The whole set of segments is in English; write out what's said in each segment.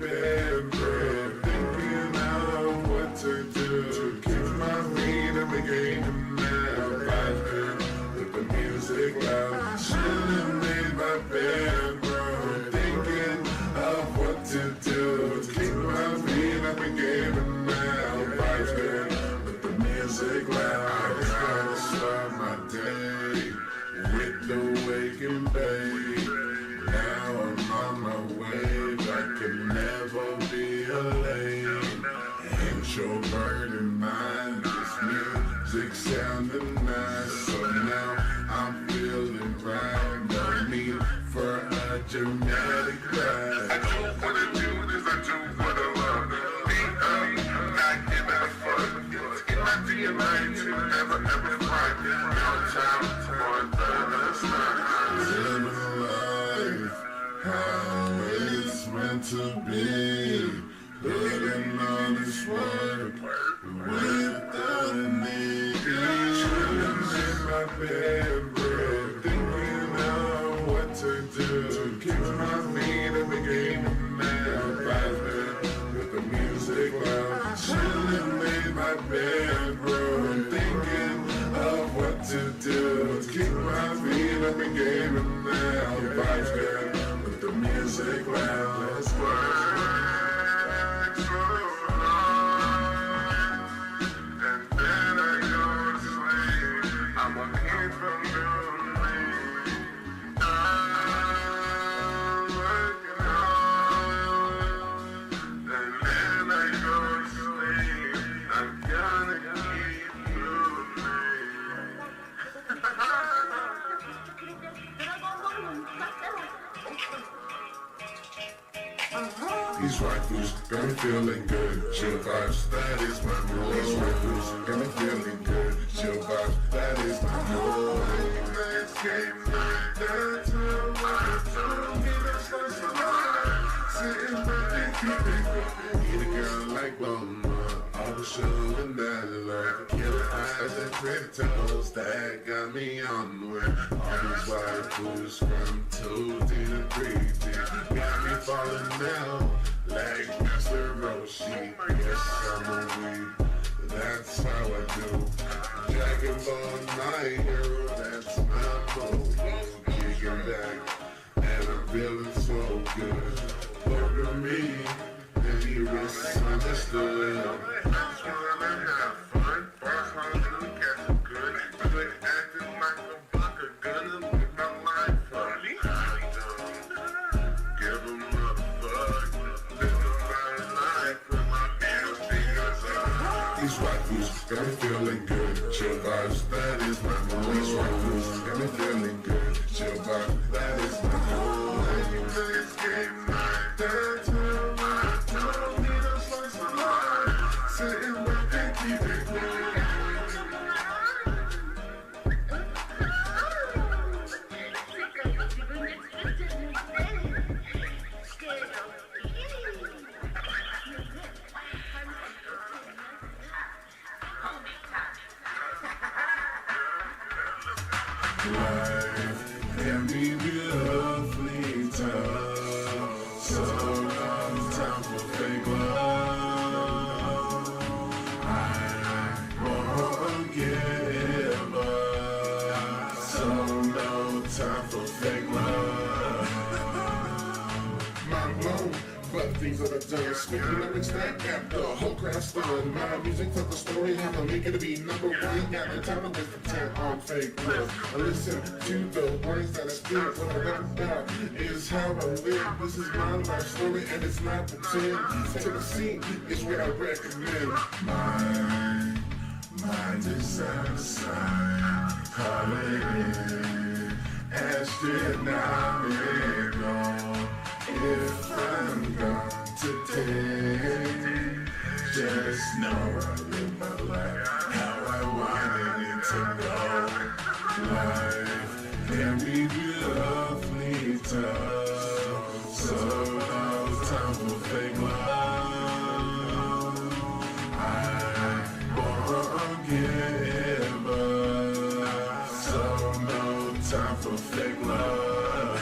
bed, bro, thinking of what to do. Keep my feet in the game now, vibing with the music loud. Chillin' in my bed, bro, thinking of what to do. Keep my feet up in game now, vibing with the music loud. I gotta start my day with the waking babe. Now I'm on my way, I could never be alone. Introvert in mind, this music sounding nice. So now I'm feeling right, no need for a dramatic ride. I do what I do, is I do what I love. Be up, not give a fuck. It's in my DNA to never ever fight. No time for the start. Living life how it's meant to be. Living on this work without a need. Chillin' in my bed, bro, thinking of what to do. Keep my feet in the game now, vibing with the music loud. Chillin' in my bed, bro, thinking of what to do. Keep my feet up in game now, vibing with the music loud. Let's work. These rifles got me feeling good, chill vibes, that is my mood. These rifles got me feeling good, chill vibes, that is my mood. Let's get right down to what I told me, that's like some life. Sitting back and keeping going. Need a girl like Mama, always showing that love. Killer eyes and pretty toes, that got me on the way. All these rifles from 2D to 3D, got me falling down. Like Mr. Roshi, yes I'm a weed, that's how I do. Dragon Ball, my hero, that's my mode. Kicking back, and I'm feeling so good. Look at me, and you misunderstood. I'm just gonna have fun, boss hungry, catch some good. Good acting like a bucker, gonna live my life up. Give 'em a fuck. These rifles got me feeling good, chill vibes, that is my mood. These rifles got me feeling good, chill vibes, that is my mood. Let's get right down to what I told me, that's like some life. Sitting back and keep it going. Life can be beautifully tough. So long time for fake love. I won't give up. So no time for fake love. My blown, but things that I've done. Speaking lyrics that got the whole crowd stunned. My music tells the story, how to make it to be number one. Got no time to waste the time on fake love. I listen to the words that I speak. What I rap about is how I live. This is my life story and it's not pretend. Tennessee is where I recommend. My design sign, call it in. Astronomic goal. If I'm gone today, just know I live my life how I wanted it to go. Life can be beautifully tough, so no time for fake love. I won't give up, so no time for fake love.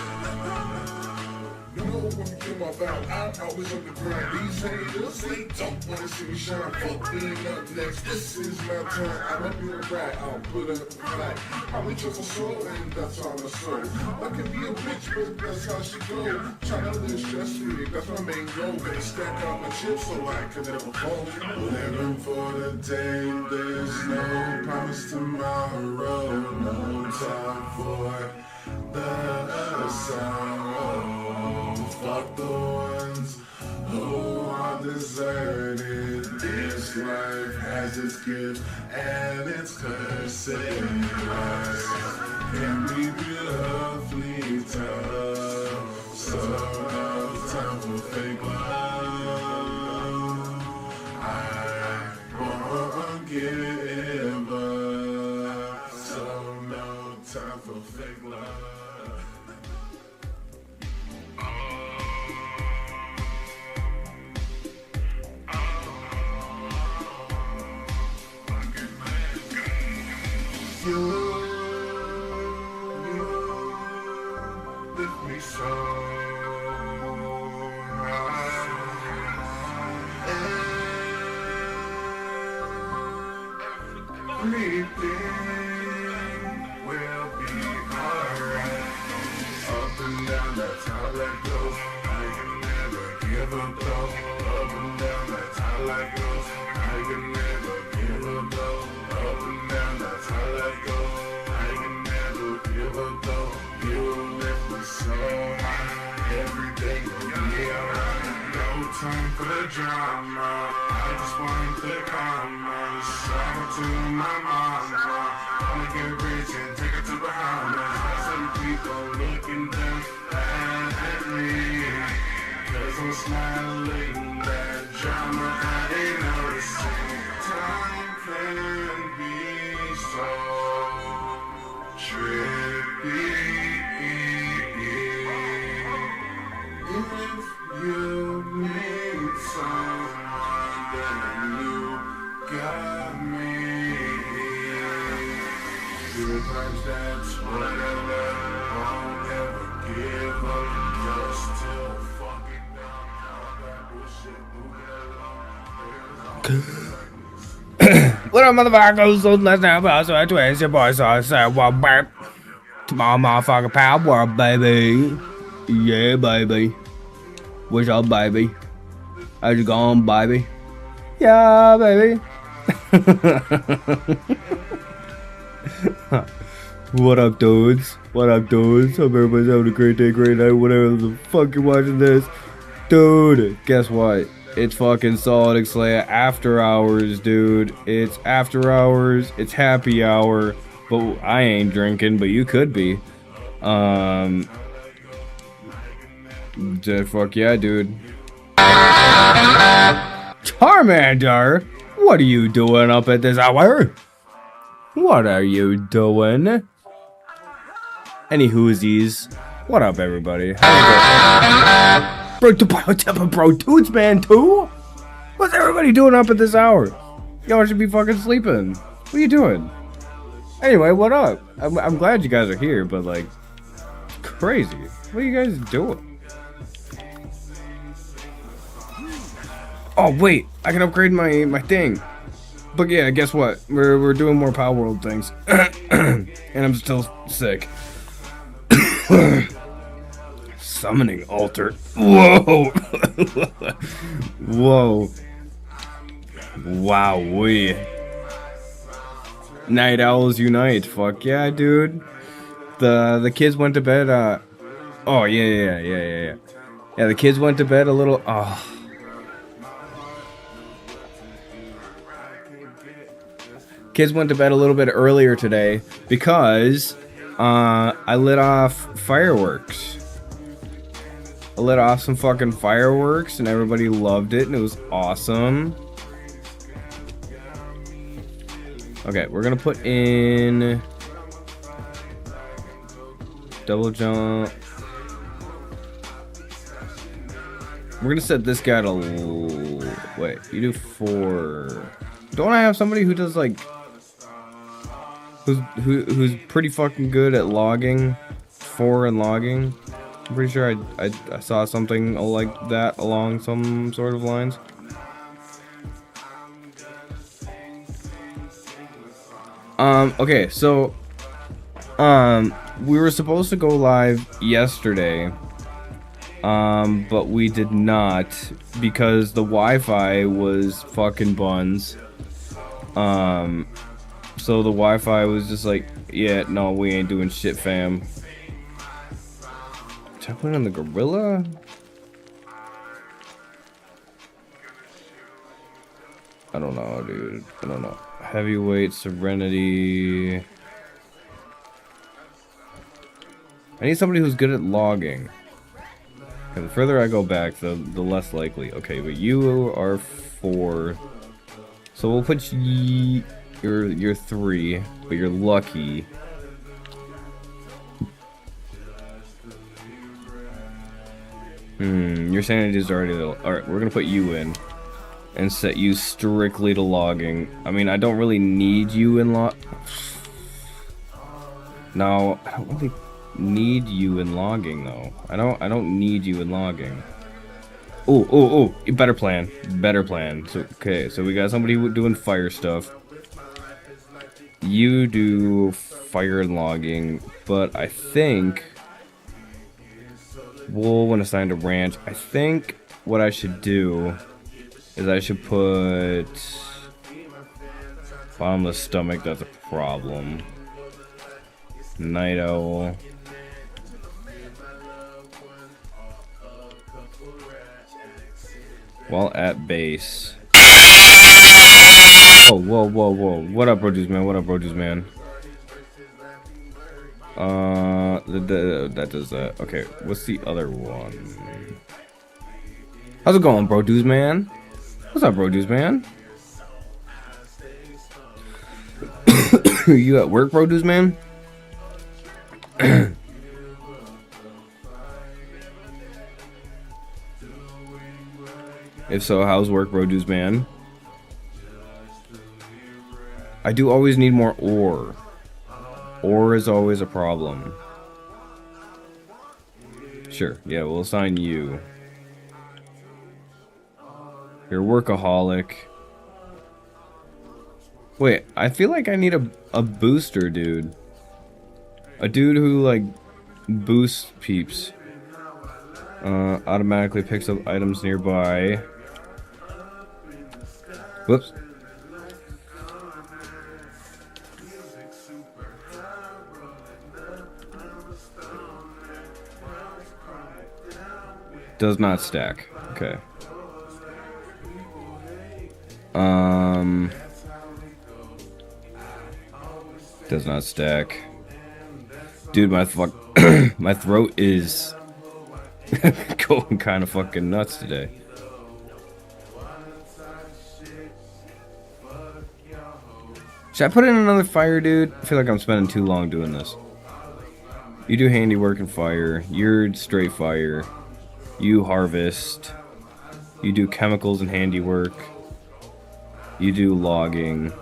You know when you kill my about. I'm always on the grind. These haters, they don't wanna see me shine. Fuck being up next. This is my time. I'ma be alright. I'll put up a fight. I'm in just a soul, and that's all I soul. I can be a bitch, but that's how she go. Tryna live stress free, that's my main goal. Gonna stack out my chips so I can never fall. Living for the day, there's no promise tomorrow. No time for the sorrow. Fuck the ones who are deserted. This life has its gift and its curses. Can be beautifully tough. So no time for fake love. I won't give up. So no time for fake love. You lift me so high. Everything will be alright. Up and down, that's how that goes. I can never give up though. Up and down, that's how that goes. I can never give up though. Up and down, that's how that goes. I can never give up though. You lift me so high. Everything will be alright. No time for the drama. I just want the karma. Shout out to my mama. I'ma get rich and take her to Bahamas. Got some people looking down at me, 'cause I'm smiling. That drama I ain't noticing. Time can be so trippy. If you need someone, then you got me. Good times, that's what I love. Won't ever give up. Just till fucking down. All that bullshit, moving along. What up, motherfuckers? So let's now pass it to it's your boy, so I said, well, back to my motherfucking Palworld, baby. Yeah, baby. What's up, baby? How's it going, baby? Yeah, baby. What up, dudes? What up, dudes? Hope everybody's having a great day, great night, whatever the fuck you're watching this. Dude, guess what? It's fucking Solid Slayer after hours, dude. It's after hours. It's happy hour. But I ain't drinking, but you could be. Fuck yeah, dude. Charmander, what are you doing up at this hour? What are you doing? Any whoosies? What up, everybody? Bro, dudes, man, too? What's everybody doing up at this hour? Y'all should be fucking sleeping. What are you doing? Anyway, what up? I'm glad you guys are here, but like, crazy. What are you guys doing? Oh wait, I can upgrade my thing. But yeah, guess what? We're doing more Palworld things, and I'm still sick. Summoning altar. Whoa. Whoa. Wowee. Night owls unite. Fuck yeah, dude. The kids went to bed. Oh yeah. Yeah, the kids went to bed a little. Oh. Kids went to bed a little bit earlier today because I lit off fireworks. I lit off some fucking fireworks and everybody loved it and it was awesome. Okay, we're gonna put in double jump. We're gonna set this guy to wait. You do 4. Don't I have somebody who does like who's pretty fucking good at logging? 4 and logging. I'm pretty sure I saw something like that along some sort of lines. Okay, so we were supposed to go live yesterday, but we did not because the Wi-Fi was fucking buns. So the Wi-Fi was just like, yeah, no, we ain't doing shit, fam. Should I put it on the gorilla? I don't know, dude. I don't know. Heavyweight, Serenity. I need somebody who's good at logging. Okay, the further I go back, the less likely. Okay, but you are 4. So we'll put you're 3, but you're lucky. Your sanity is already low. Alright, we're gonna put you in. And set you strictly to logging. I mean, I don't really need you in No, I don't really need you in logging though. I don't need you in logging. Oh, better plan. Better plan. So okay, so we got somebody doing fire stuff. You do fire and logging, but I think wool when assigned to ranch. I think what I should do is I should put bottomless stomach. That's a problem. Night owl. While at base. Oh, whoa. What up, produce man? What up, produce man? That does that. Okay, what's the other one? How's it going, produce man? What's up, produce man? You at work, produce man? If so, how's work, produce man? I do always need more ore. Ore is always a problem. Sure, yeah, we'll assign you. You're a workaholic. Wait, I feel like I need a booster, dude. A dude who, like, boosts peeps. Automatically picks up items nearby. Whoops. Does not stack. Okay. Does not stack. Dude, my my throat is going kind of fucking nuts today. Should I put in another fire, dude? I feel like I'm spending too long doing this. You do handiwork and fire. You're straight fire. You harvest. You do chemicals and handiwork. You do logging.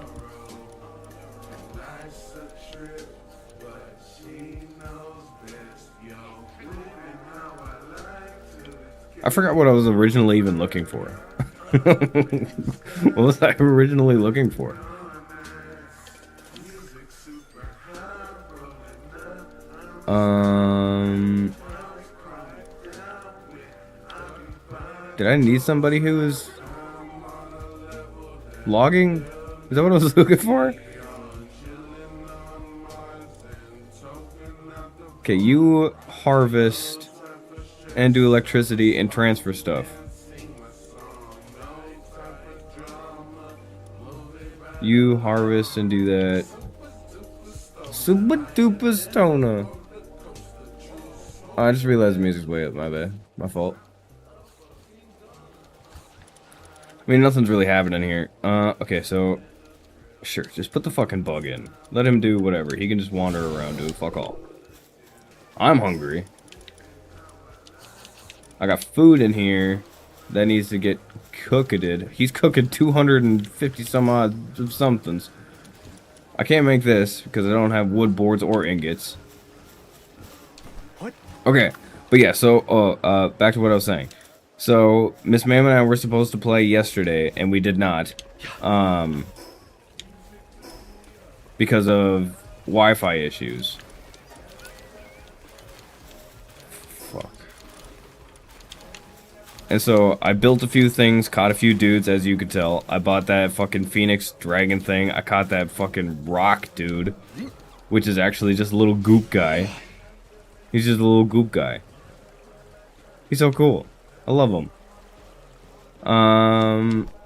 I forgot what I was originally even looking for. What was I originally looking for? Did I need somebody who is logging? Is that what I was looking for? Okay, you harvest and do electricity and transfer stuff. You harvest and do that. Super duper stoner. Oh, I just realized the music's way up, my bad. My fault. I mean, nothing's really happening here. Okay, so... Sure, just put the fucking bug in. Let him do whatever. He can just wander around, dude. Fuck all. I'm hungry. I got food in here that needs to get cooked. He's cooking 250 some odd of somethings. I can't make this because I don't have wood boards or ingots. What? Okay, But yeah, so back to what I was saying. So MrsMaaam and I were supposed to play yesterday, and we did not, because of Wi-Fi issues. Fuck. And so I built a few things, caught a few dudes, as you could tell. I bought that fucking Phoenix Dragon thing. I caught that fucking rock dude, which is actually just a little goop guy. He's just a little goop guy. He's so cool. I love him.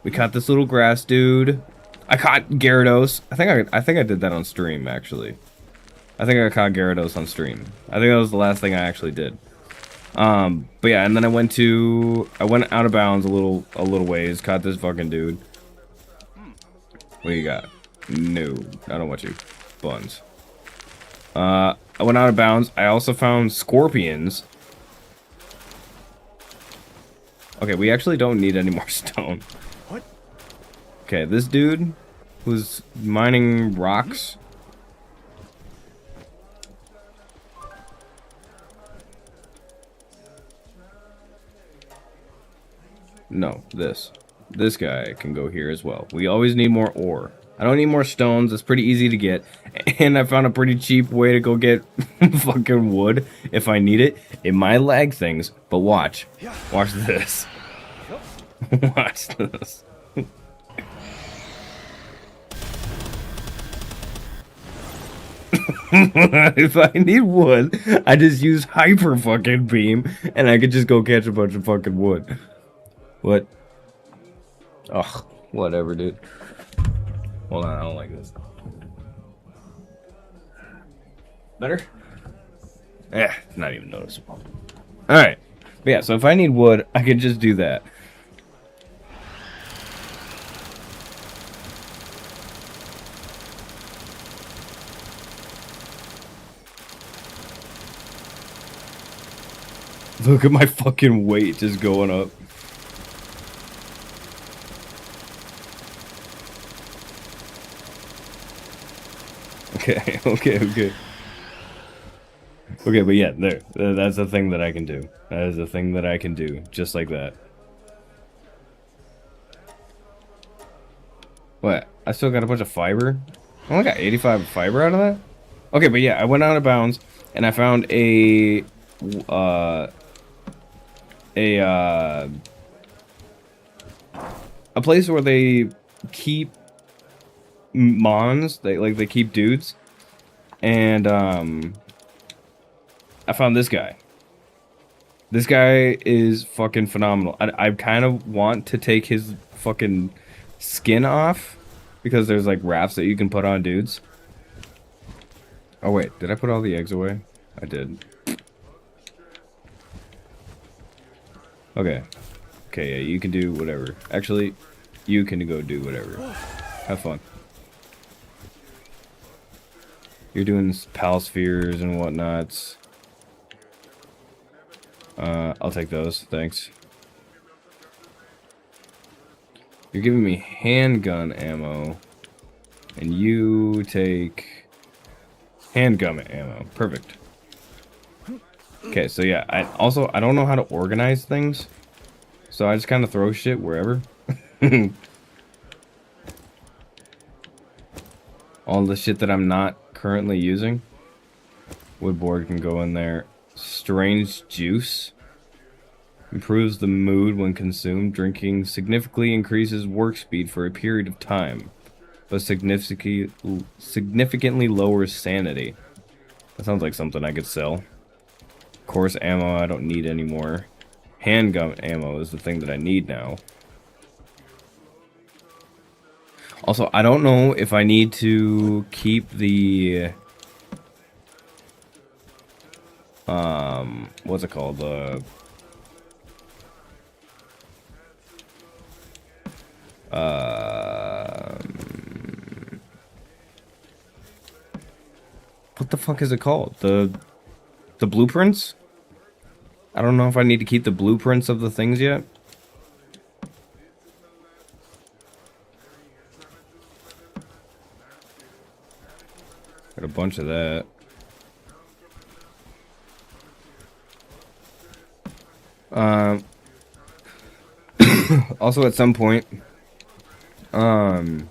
We caught this little grass dude. I caught Gyarados. I think I did that on stream, actually. I think I caught Gyarados on stream. I think that was the last thing I actually did. But yeah, and then I went out of bounds a little ways, caught this fucking dude. What do you got? No, I don't want you. Buns. I went out of bounds. I also found scorpions. Okay, we actually don't need any more stone. What? Okay, this dude who's mining rocks. No, this guy can go here as well. We always need more ore. I don't need more stones. It's pretty easy to get. And I found a pretty cheap way to go get fucking wood if I need it. It might lag things, but watch. Watch this. Watch this. If I need wood, I just use hyper fucking beam and I could just go catch a bunch of fucking wood. What? Ugh, whatever, dude. Hold on, I don't like this. Better? Yeah, not even noticeable. Alright. But yeah, so if I need wood, I can just do that. Look at my fucking weight just going up. Okay, okay. Okay, but yeah, there. That's a thing that I can do. That is a thing that I can do, just like that. What? I still got a bunch of fiber? I only got 85 fiber out of that? Okay, but yeah, I went out of bounds, and I found a place where they keep mons, they keep dudes, and I found this guy. This guy is fucking phenomenal. I kind of want to take his fucking skin off because there's like wraps that you can put on dudes. Oh wait, did I put all the eggs away? I did. Okay. Okay, yeah, you can do whatever. Actually, you can go do whatever. Have fun. You're doing pal spheres and whatnots. I'll take those, thanks. You're giving me handgun ammo. And you take handgun ammo. Perfect. Okay, so yeah, I don't know how to organize things. So I just kind of throw shit wherever. All the shit that I'm not currently using. Woodboard can go in there. Strange juice. Improves the mood when consumed. Drinking significantly increases work speed for a period of time, but significantly lowers sanity. That sounds like something I could sell. Course ammo I don't need anymore. Handgun ammo is the thing that I need now. Also, I don't know if I need to keep the what's it called? What the fuck is it called? The blueprints? I don't know if I need to keep the blueprints of the things yet. Got a bunch of that. Also, at some point, I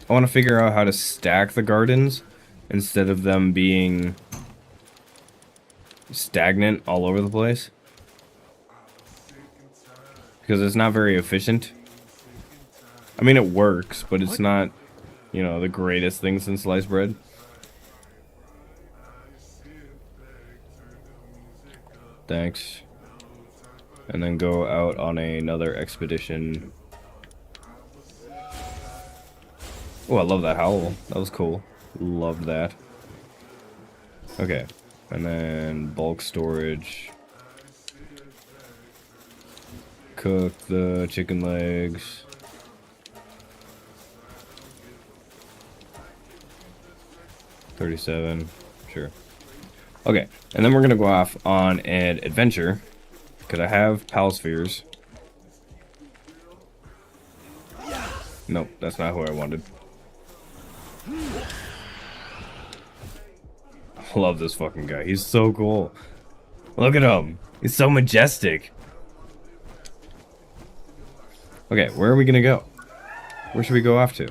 want to figure out how to stack the gardens instead of them being stagnant all over the place. Because it's not very efficient. I mean, it works, but it's not, you know, the greatest thing since sliced bread. Thanks. And then go out on another expedition. Oh, I love that howl. That was cool. Loved that. Okay. And then bulk storage. Cook the chicken legs. $37. Sure. Okay. And then we're going to go off on an adventure. Because I have pal spheres. Nope, that's not who I wanted. I love this fucking guy. He's so cool. Look at him. He's so majestic. Okay, where are we gonna go? Where should we go off to?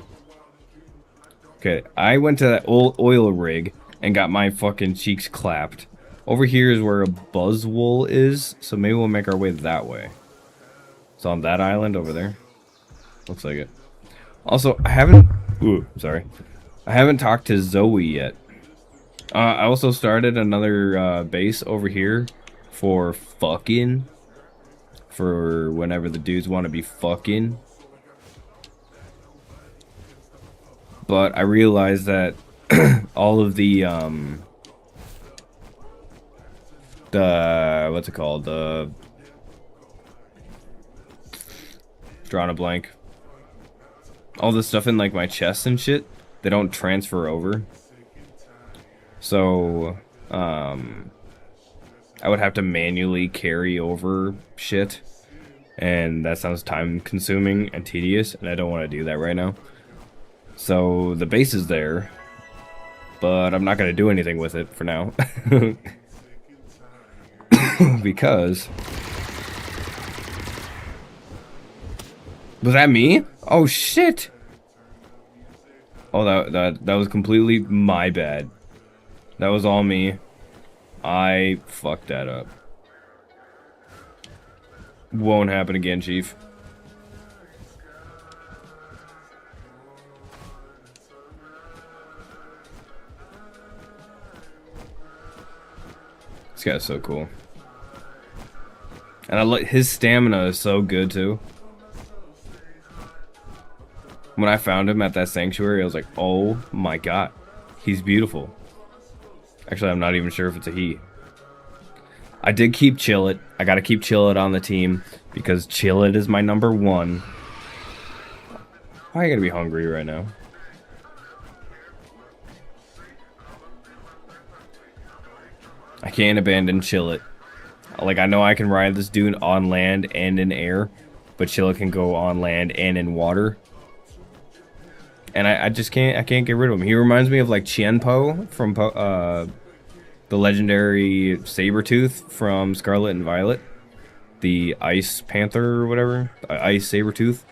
Okay, I went to that old oil rig and got my fucking cheeks clapped. Over here is where a buzzwool is, so maybe we'll make our way that way. It's on that island over there. Looks like it. Also, I haven't... Ooh, sorry. I haven't talked to Zoe yet. I also started another base over here for fucking. For whenever the dudes want to be fucking. But I realized that all of the what's it called? Drawing a blank. All this stuff in like my chest and shit, they don't transfer over. So, I would have to manually carry over shit, and that sounds time consuming and tedious, and I don't want to do that right now. So the base is there, but I'm not going to do anything with it for now. Because... Was that me? Oh shit! Oh, that was completely my bad. That was all me. I fucked that up. Won't happen again, Chief. This guy's so cool. And I like his stamina is so good too. When I found him at that sanctuary, I was like, oh my god, he's beautiful. Actually, I'm not even sure if it's a he. I did keep Chillet. I gotta keep Chillet on the team because Chillet is my #1. Why you gotta be hungry right now? I can't abandon Chillet. Like, I know I can ride this dude on land and in air, but Chillet can go on land and in water. And I just can't get rid of him. He reminds me of like Qianpo from the legendary Sabretooth from Scarlet and Violet. The Ice Panther or whatever. Ice Sabretooth.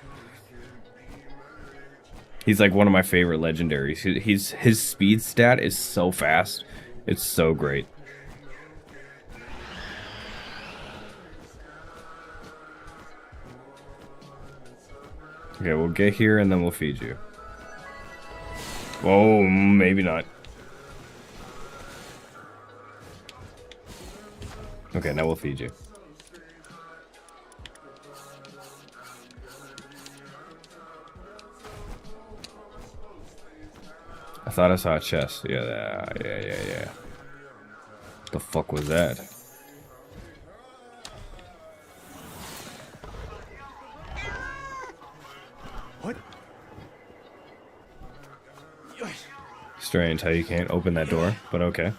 He's like one of my favorite legendaries. His speed stat is so fast. It's so great. Okay, we'll get here and then we'll feed you. Whoa, maybe not. Okay, now we'll feed you. I thought I saw a chest. Yeah. The fuck was that? What? Strange how you can't open that door, but okay.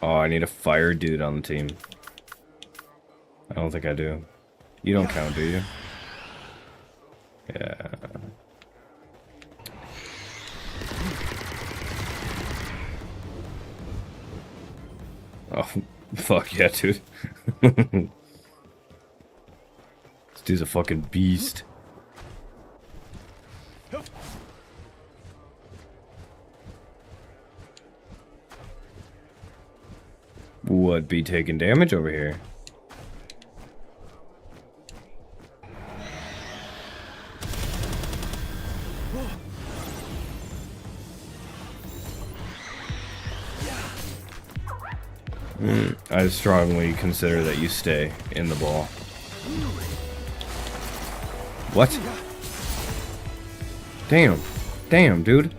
Oh, I need a fire dude on the team. I don't think I do. You don't count, do you? Yeah. Oh, fuck yeah, dude. This dude's a fucking beast. Would be taking damage over here. I strongly consider that you stay in the ball. What? Damn. Damn, dude.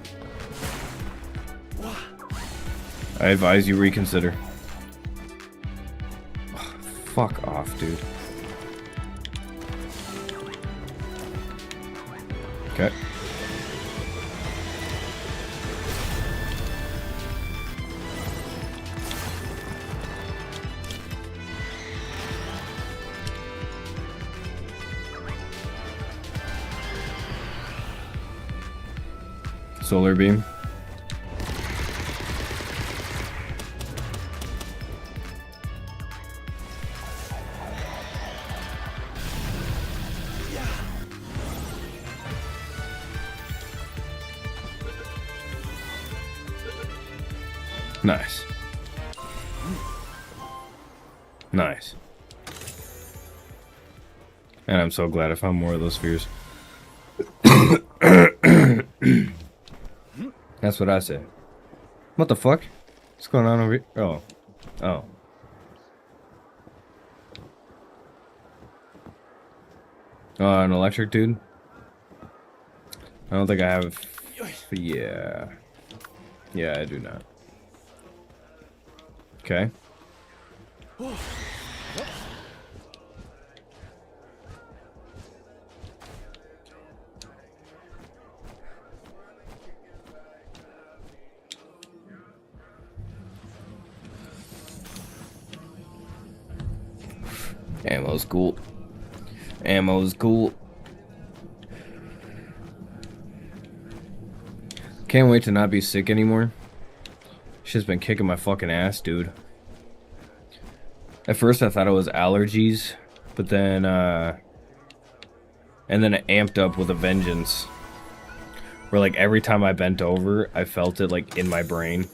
I advise you reconsider. Oh, fuck off, dude. Okay. Solar beam. Nice. Nice. And I'm so glad I found more of those spheres. That's what I said. What the fuck? What's going on over here? Oh. Oh. An electric dude? I don't think I have... Yeah. Yeah, I do not. Okay. Ammo's cool. Ammo's cool. Can't wait to not be sick anymore. Shit's been kicking my fucking ass, dude. At first I thought it was allergies, but then and then it amped up with a vengeance. Where like every time I bent over, I felt it like in my brain.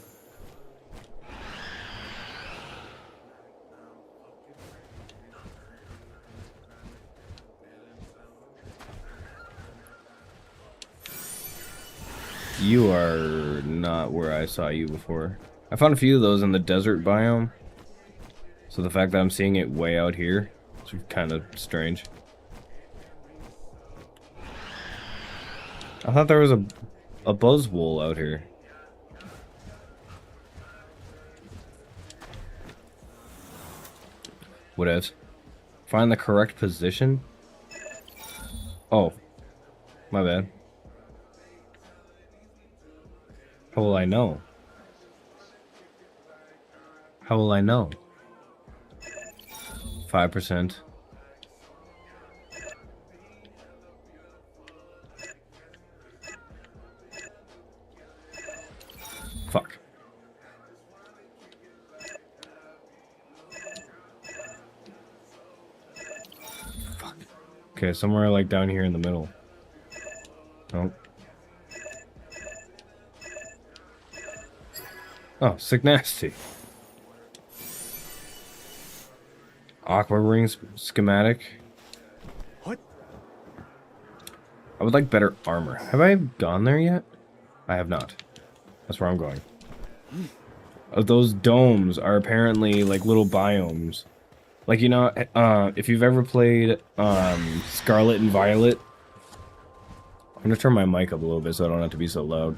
You are not where I saw you before. I found a few of those in the desert biome. So the fact that I'm seeing it way out here is kind of strange. I thought there was a buzzwool out here. Whatevs. Find the correct position? Oh. My bad. How will I know? How will I know? 5%. Fuck. Fuck. Okay, somewhere like down here in the middle. Oh. Oh, sick nasty. Aqua ring schematic. What? I would like better armor. Have I gone there yet? I have not. That's where I'm going. Those domes are apparently like little biomes. Like, you know, if you've ever played Scarlet and Violet. I'm gonna turn my mic up a little bit so I don't have to be so loud.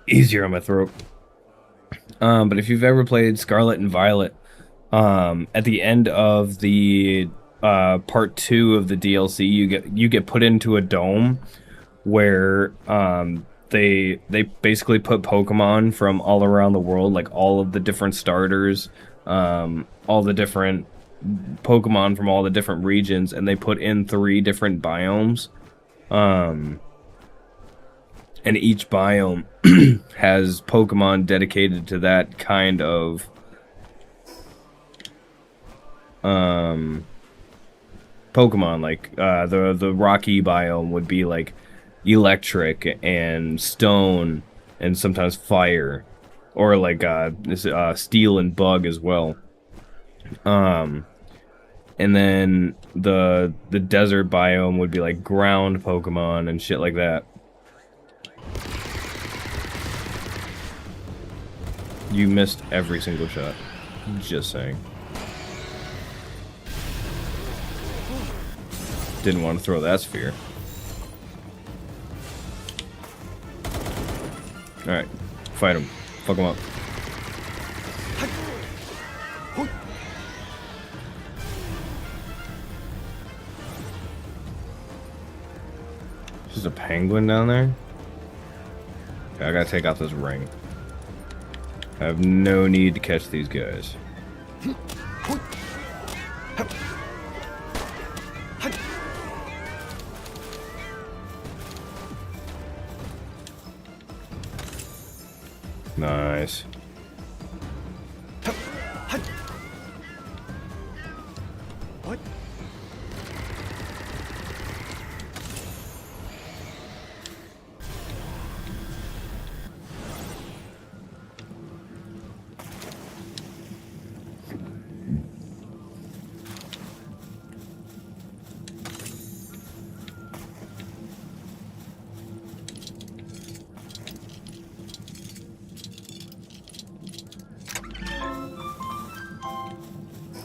Easier on my throat. But if you've ever played Scarlet and Violet, at the end of the part 2 of the DLC, you get put into a dome where they basically put Pokemon from all around the world, like all of the different starters, all the different Pokemon from all the different regions, and they put in 3 different biomes. And each biome has Pokemon dedicated to that kind of Pokemon. Like the rocky biome would be like electric and stone and sometimes fire, or like steel and bug as well. And then the desert biome would be like ground Pokemon and shit like that. You missed every single shot. Just saying. Didn't want to throw that sphere. Alright. Fight him. Fuck him up. There's a penguin down there? Okay, I gotta take out this ring. I have no need to catch these guys. Nice. What?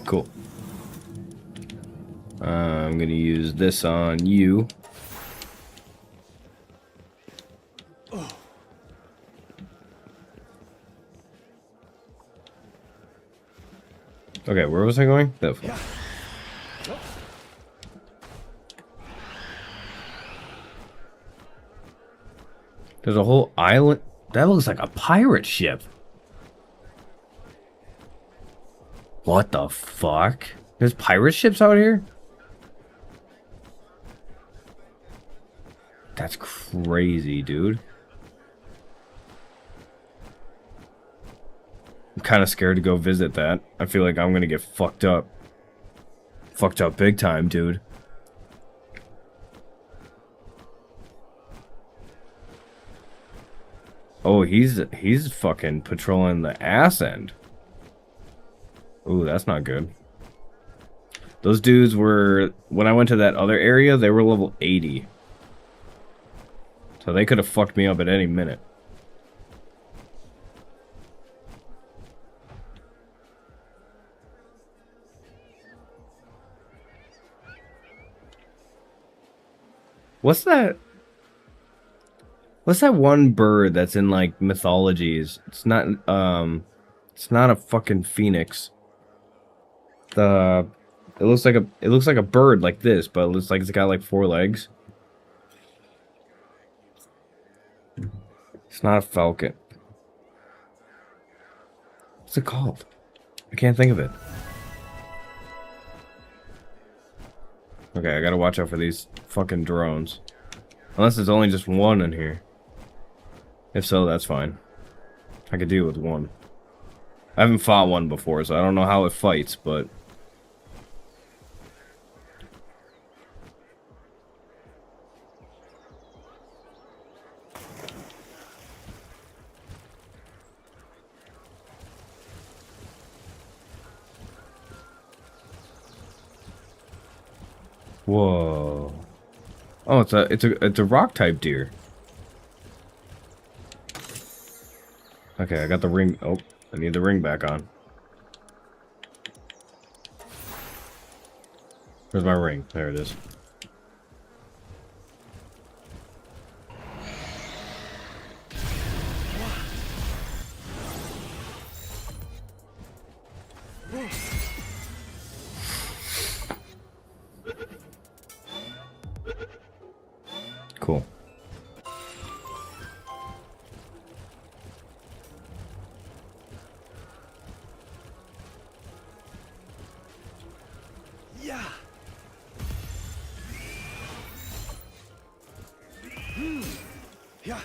Cool. I'm gonna use this on you. Okay, where was I going? That way. There's a whole island. That looks like a pirate ship. What the fuck? There's pirate ships out here? That's crazy, dude. I'm kind of scared to go visit that. I feel like I'm gonna get fucked up. Fucked up big time, dude. Oh, he's fucking patrolling the ass end. Ooh, that's not good. Those dudes were, when I went to that other area, they were level 80. So they could have fucked me up at any minute. What's that? What's that one bird that's in like mythologies? It's not a fucking phoenix. It looks like a bird like this, but it looks like it's got like 4 legs. It's not a falcon. What's it called? I can't think of it. Okay, I gotta watch out for these fucking drones. Unless there's only just one in here. If so, that's fine. I could deal with one. I haven't fought one before, so I don't know how it fights, but... Whoa. Oh, it's a rock type deer. Okay, I got the ring. Oh, I need the ring back on. Where's my ring? There it is. Cool. Yeah. Yeah.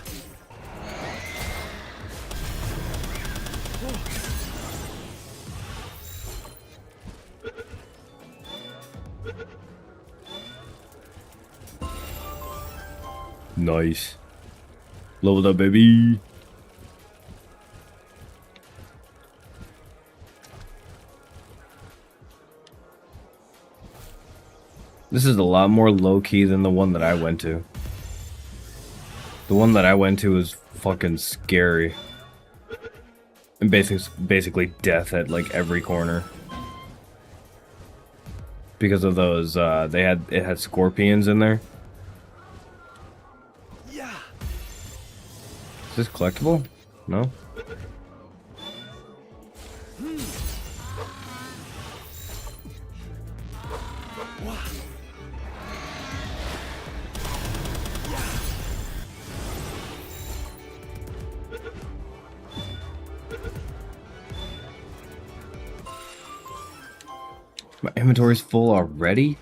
Nice. Leveled up, baby. This is a lot more low-key than the one that I went to. The one that I went to was fucking scary. And basically death at like every corner. Because of those, it had scorpions in there. Yeah. Is this collectible? No? My inventory's full already?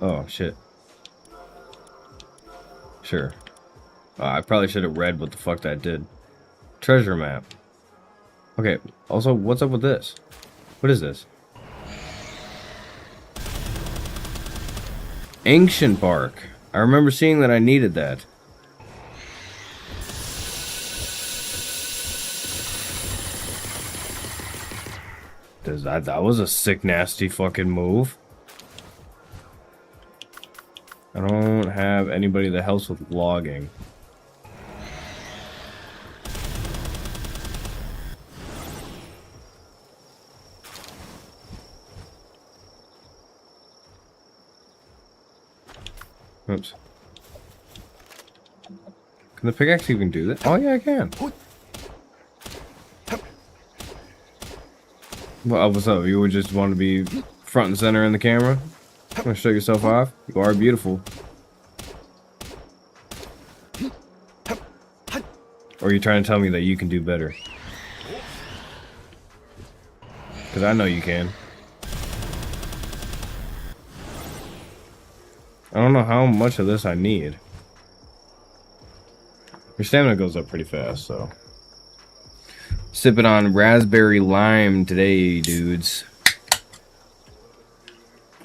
Oh shit. Sure. I probably should have read what the fuck that did. Treasure map. Okay, also, what's up with this? What is this? Ancient bark. I remember seeing that I needed that. That was a sick, nasty fucking move. I don't have anybody that helps with logging. Oops. Can the pickaxe even do that? Oh yeah, I can. Well, what's up? You would just want to be front and center in the camera? Want to show yourself off? You are beautiful. Or are you trying to tell me that you can do better? Because I know you can. I don't know how much of this I need. Your stamina goes up pretty fast, so. Sipping on raspberry lime today, dudes.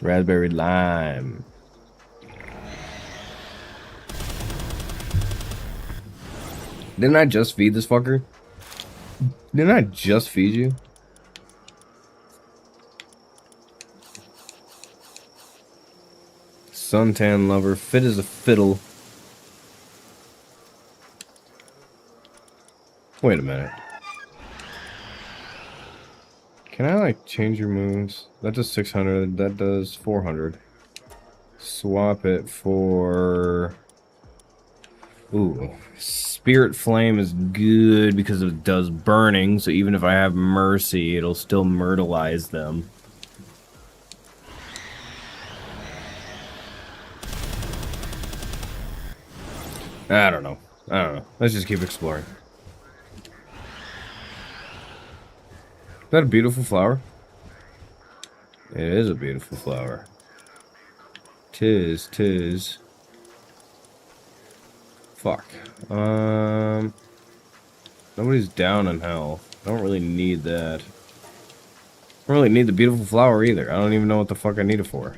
Raspberry lime. Didn't I just feed this fucker? Didn't I just feed you? Suntan lover, fit as a fiddle. Wait a minute. Can I like change your moves? That does 600, that does 400. Swap it for... Ooh. Spirit Flame is good because it does burning, so even if I have Mercy, it'll still myrtleize them. I don't know. Let's just keep exploring. Is that a beautiful flower? It is a beautiful flower. Tis. Fuck. Nobody's down in hell. I don't really need that. I don't really need the beautiful flower either. I don't even know what the fuck I need it for.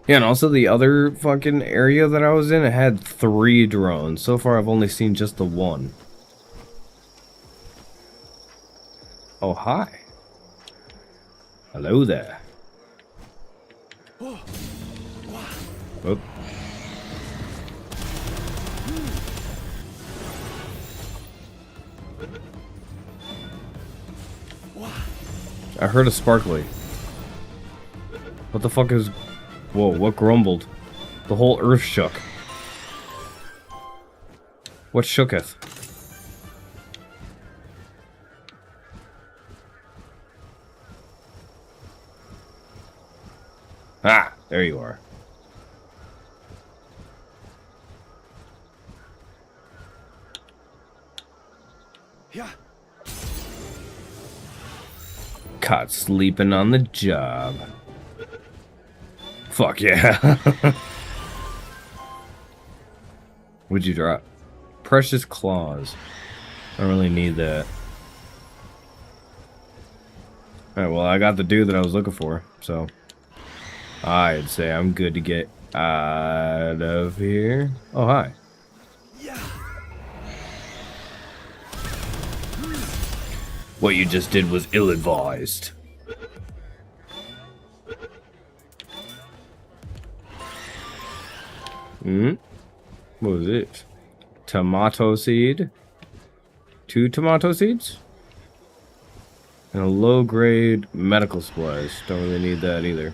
Yeah, and also the other fucking area that I was in, it had 3 drones. So far, I've only seen just the one. Oh, hi. Hello there. Oop. I heard a sparkly. What the fuck is... Whoa, what grumbled? The whole earth shook. What shooketh? Ah, there you are. Yeah. Caught sleeping on the job. Fuck yeah. What'd you drop? Precious claws. I don't really need that. Alright, well, I got the dude that I was looking for, so I'd say I'm good to get out of here. Oh, hi. What you just did was ill-advised. What was it? Tomato seed? 2 tomato seeds? And a low-grade medical supplies. Don't really need that either.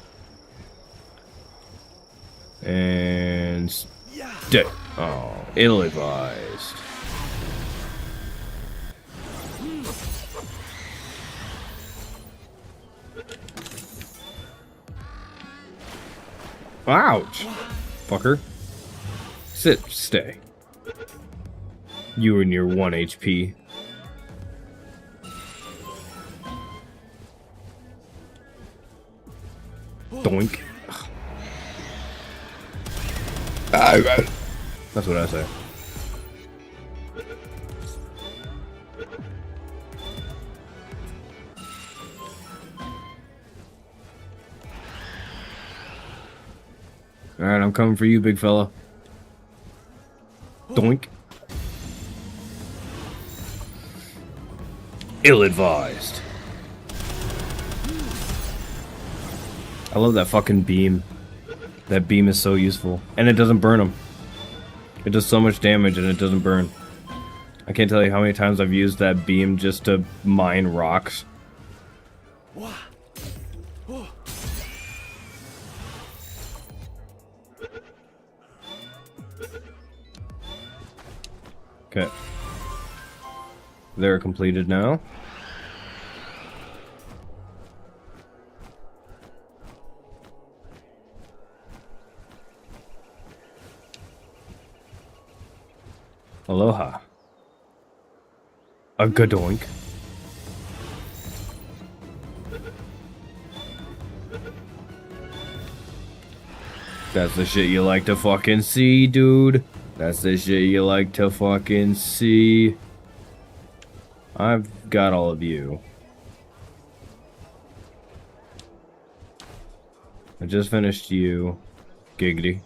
And... Stay. Oh, ill-advised. Ouch! Fucker. Sit, stay. You and your 1 HP. Doink. That's what I say. Alright, I'm coming for you, big fella. Doink. Ill-advised. I love that fucking beam. That beam is so useful. And it doesn't burn them. It does so much damage and it doesn't burn. I can't tell you how many times I've used that beam just to mine rocks. Okay. They're completed now. Aloha. A gadoink. That's the shit you like to fucking see, dude. That's the shit you like to fucking see. I've got all of you. I just finished you. Giggity.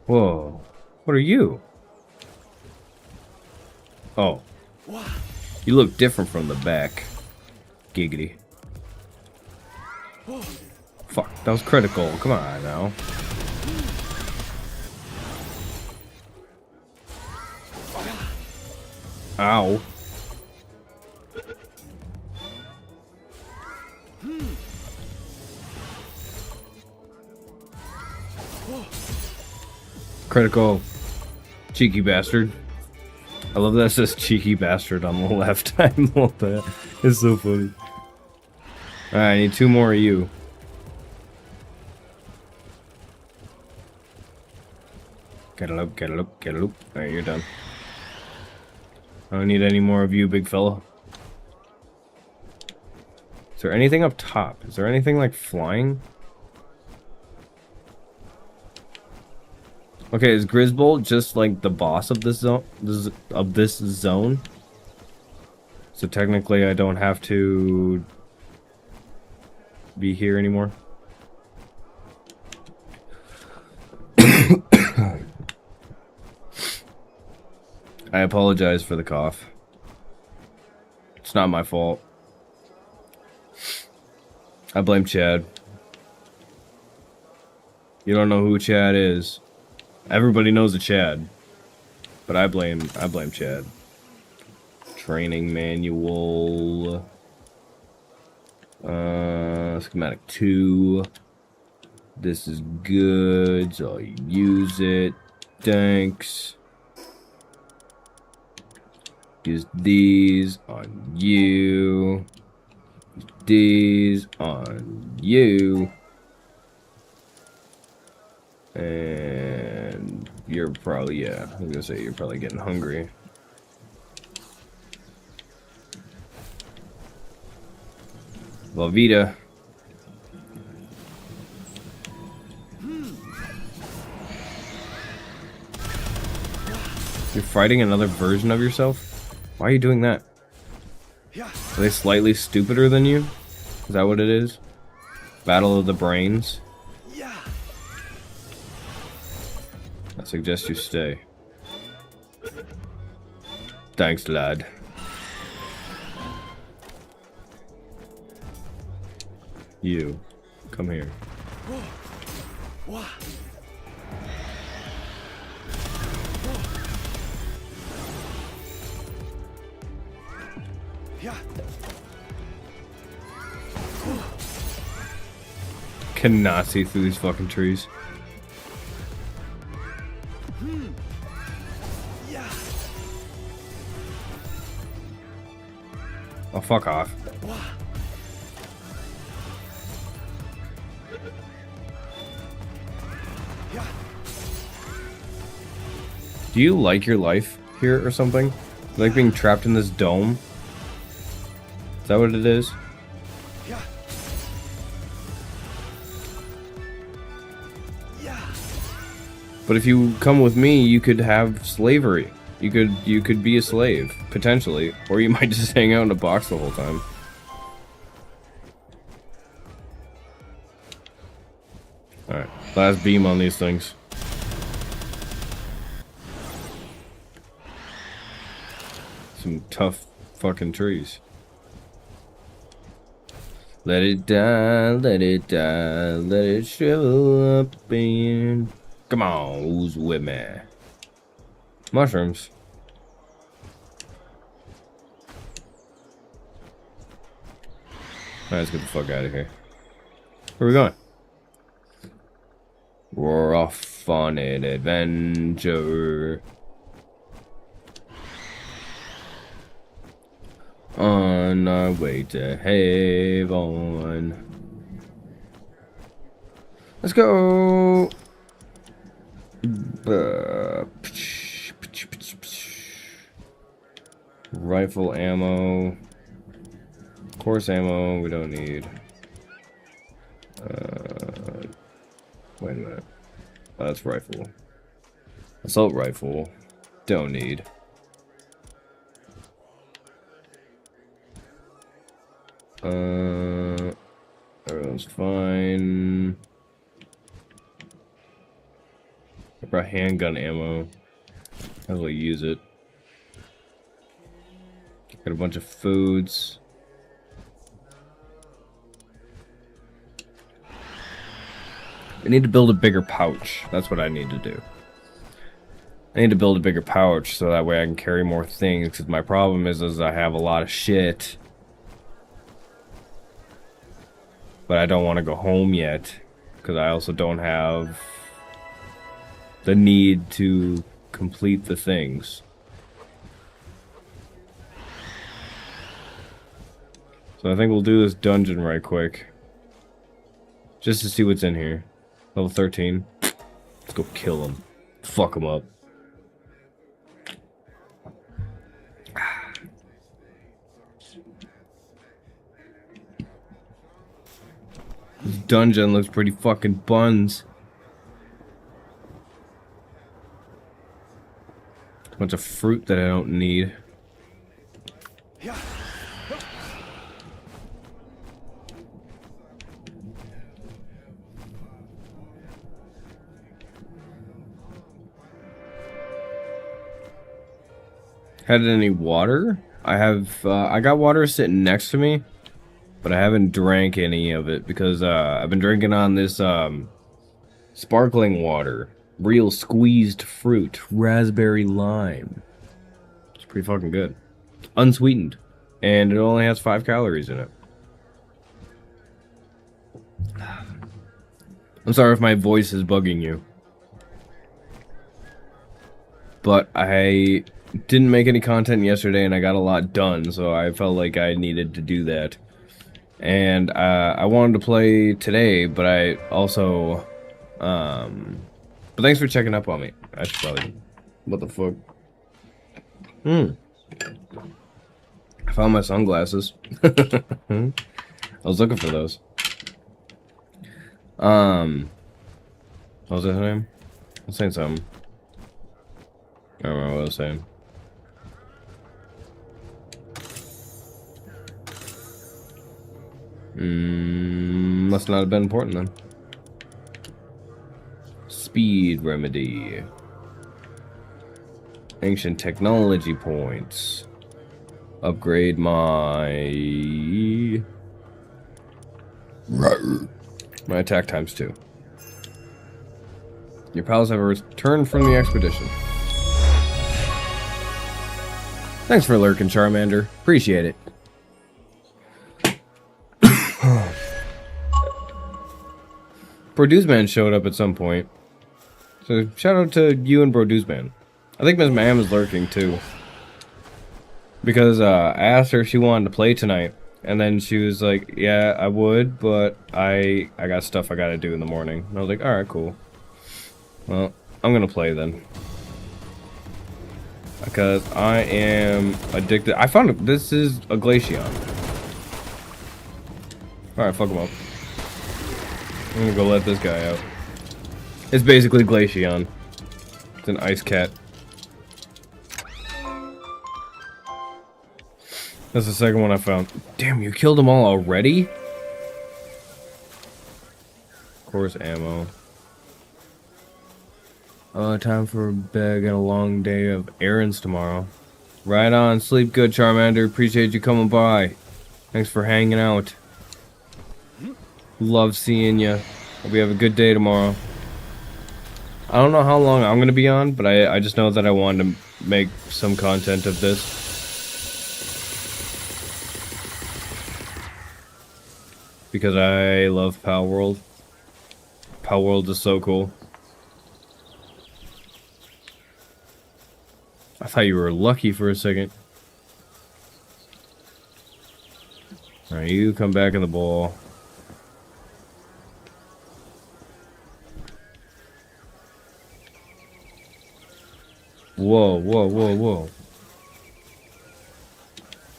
Whoa. What are you? Oh. You look different from the back. Giggity. Fuck, that was critical. Come on now. Ow. Critical. Cheeky bastard. I love that it says cheeky bastard on the left. I love that. It's so funny. Alright, I need 2 more of you. Get it up, get it up, get it up. Alright, you're done. I don't need any more of you, big fella. Is there anything up top? Is there anything like flying? Okay, is Grisbold just like the boss of this zone? So technically, I don't have to be here anymore. I apologize for the cough. It's not my fault. I blame Chad. You don't know who Chad is. Everybody knows a Chad. But I blame Chad. Training manual. Schematic 2. This is good, so I'll use it. Thanks. Use these on you. Use these on you. And you're probably, yeah, I was gonna say you're probably getting hungry. Velveeta. You're fighting another version of yourself? Why are you doing that? Yeah. Are they slightly stupider than you? Is that what it is? Battle of the brains? Yeah. I suggest you stay. Thanks, lad. You. Come here. Whoa. Yeah. Cannot see through these fucking trees. Yeah. Oh, fuck off. Yeah. Do you like your life here or something? You like being trapped in this dome? Is that what it is? Yeah. Yeah. But if you come with me, you could have slavery. You could be a slave, potentially. Or you might just hang out in a box the whole time. Alright, last beam on these things. Some tough fucking trees. Let it die, let it die, let it shrivel up and... Come on, who's with me? Mushrooms. Alright, let's get the fuck out of here. Where are we going? We're off on an adventure. On our way to Haven. Let's go! Rifle ammo. Course ammo, we don't need. Wait a minute. Oh, that's rifle. Assault rifle. Don't need. Everyone's fine. I brought handgun ammo. I will use it. Got a bunch of foods. I need to build a bigger pouch. That's what I need to do. I need to build a bigger pouch so that way I can carry more things. Because my problem is I have a lot of shit. But I don't want to go home yet. Because I also don't have the need to complete the things. So I think we'll do this dungeon right quick. Just to see what's in here. Level 13. Let's go kill him. Fuck him up. This dungeon looks pretty fucking buns. A bunch of fruit that I don't need. Yeah. Had any water? I have, I got water sitting next to me, but I haven't drank any of it because, I've been drinking on this, sparkling water. Real squeezed fruit. Raspberry lime. It's pretty fucking good. Unsweetened. And it only has 5 calories in it. I'm sorry if my voice is bugging you. But I didn't make any content yesterday and I got a lot done, so I felt like I needed to do that. And I wanted to play today, but I also but thanks for checking up on me. I should probably... What the fuck? I found my sunglasses. I was looking for those. What was that name? I was saying something. I don't know what I was saying. Must not have been important then. Speed remedy. Ancient technology points. Upgrade my attack times 2. Your pals have returned from the expedition. Thanks for lurking, Charmander. Appreciate it. Produce Man showed up at some point. So shout out to you and Produce Man. I think MrsMaaam is lurking too. Because I asked her if she wanted to play tonight. And then she was like, yeah, I would, but I got stuff I gotta do in the morning. And I was like, alright, cool. Well, I'm gonna play then. Because I am addicted. I found it. This is a Glaceon. Alright, fuck him up. I'm gonna go let this guy out. It's basically Glaceon. It's an ice cat. That's the second one I found. Damn, you killed them all already? Of course, ammo. Time for bed. Got a long day of errands tomorrow. Right on. Sleep good, Charmander. Appreciate you coming by. Thanks for hanging out. Love seeing you. Hope you have a good day tomorrow. I don't know how long I'm gonna be on, but I just know that I wanted to make some content of this. Because I love Palworld. Palworld is so cool. I thought you were lucky for a second. Alright, you come back in the ball. Whoa, whoa, whoa, whoa.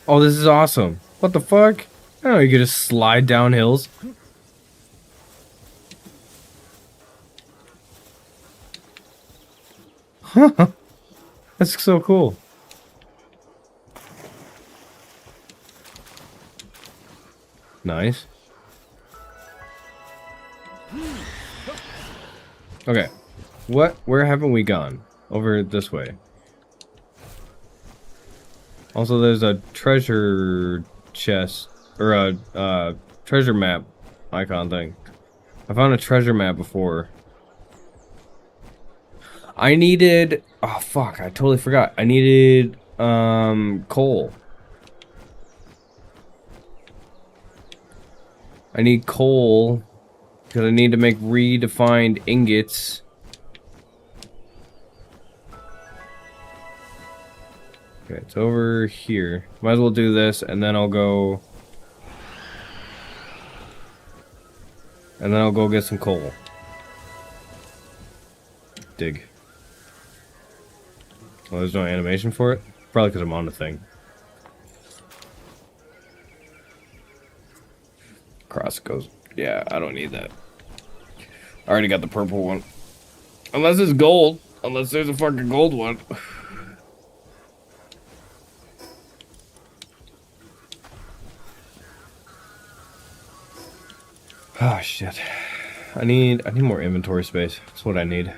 Oh, this is awesome. What the fuck? I don't know, you could just slide down hills. Huh. That's so cool. Nice. Okay. Where haven't we gone? Over this way. Also, there's a treasure chest. Or a treasure map icon thing. I found a treasure map before. I needed... Oh, fuck. I totally forgot. I needed, coal. I need coal. Because I need to make redefined ingots. Okay, it's over here. Might as well do this, and then I'll go... And then I'll go get some coal. Dig. Oh, there's no animation for it? Probably because I'm on the thing. Cross goes. Yeah, I don't need that. I already got the purple one. Unless it's gold. Unless there's a fucking gold one. Oh shit. I need more inventory space. That's what I need.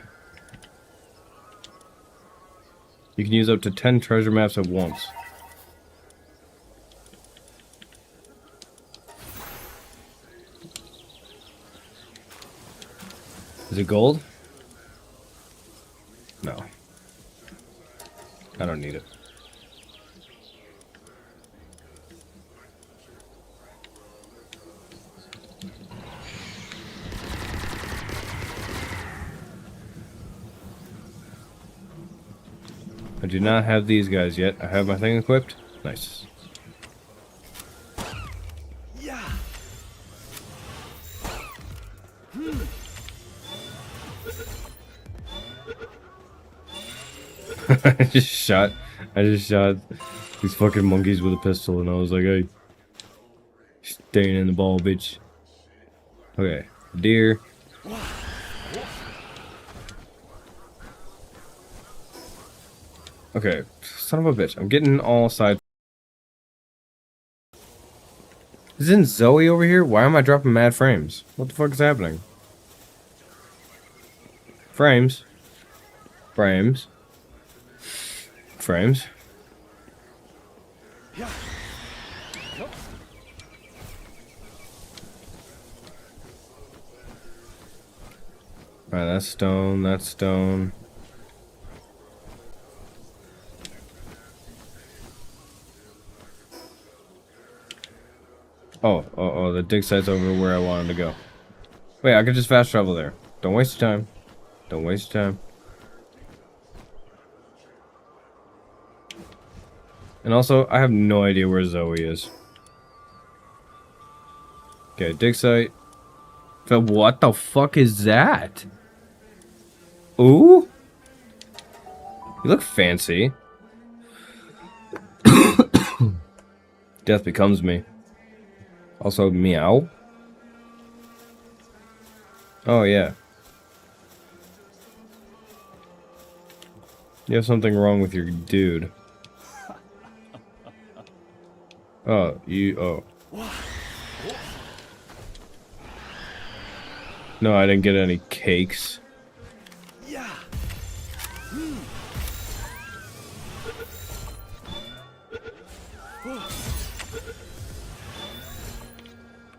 You can use up to 10 treasure maps at once. Is it gold? No. I don't need it. I do not have these guys yet. I have my thing equipped. Nice. Yeah. I just shot these fucking monkeys with a pistol, and I was like, hey, staying in the ball, bitch. Okay, deer. Okay, son of a bitch. I'm getting all side. Isn't Zoe over here? Why am I dropping mad frames? What the fuck is happening? Frames. Frames. Frames. Yeah. Alright, that's stone, that's stone. Oh, the dig site's over where I wanted to go. Wait, I could just fast travel there. Don't waste your time. Don't waste your time. And also, I have no idea where Zoe is. Okay, dig site. But what the fuck is that? Ooh? You look fancy. Death becomes me. Also, meow. Oh, yeah. You have something wrong with your dude. Oh, oh. No, I didn't get any cakes. Yeah.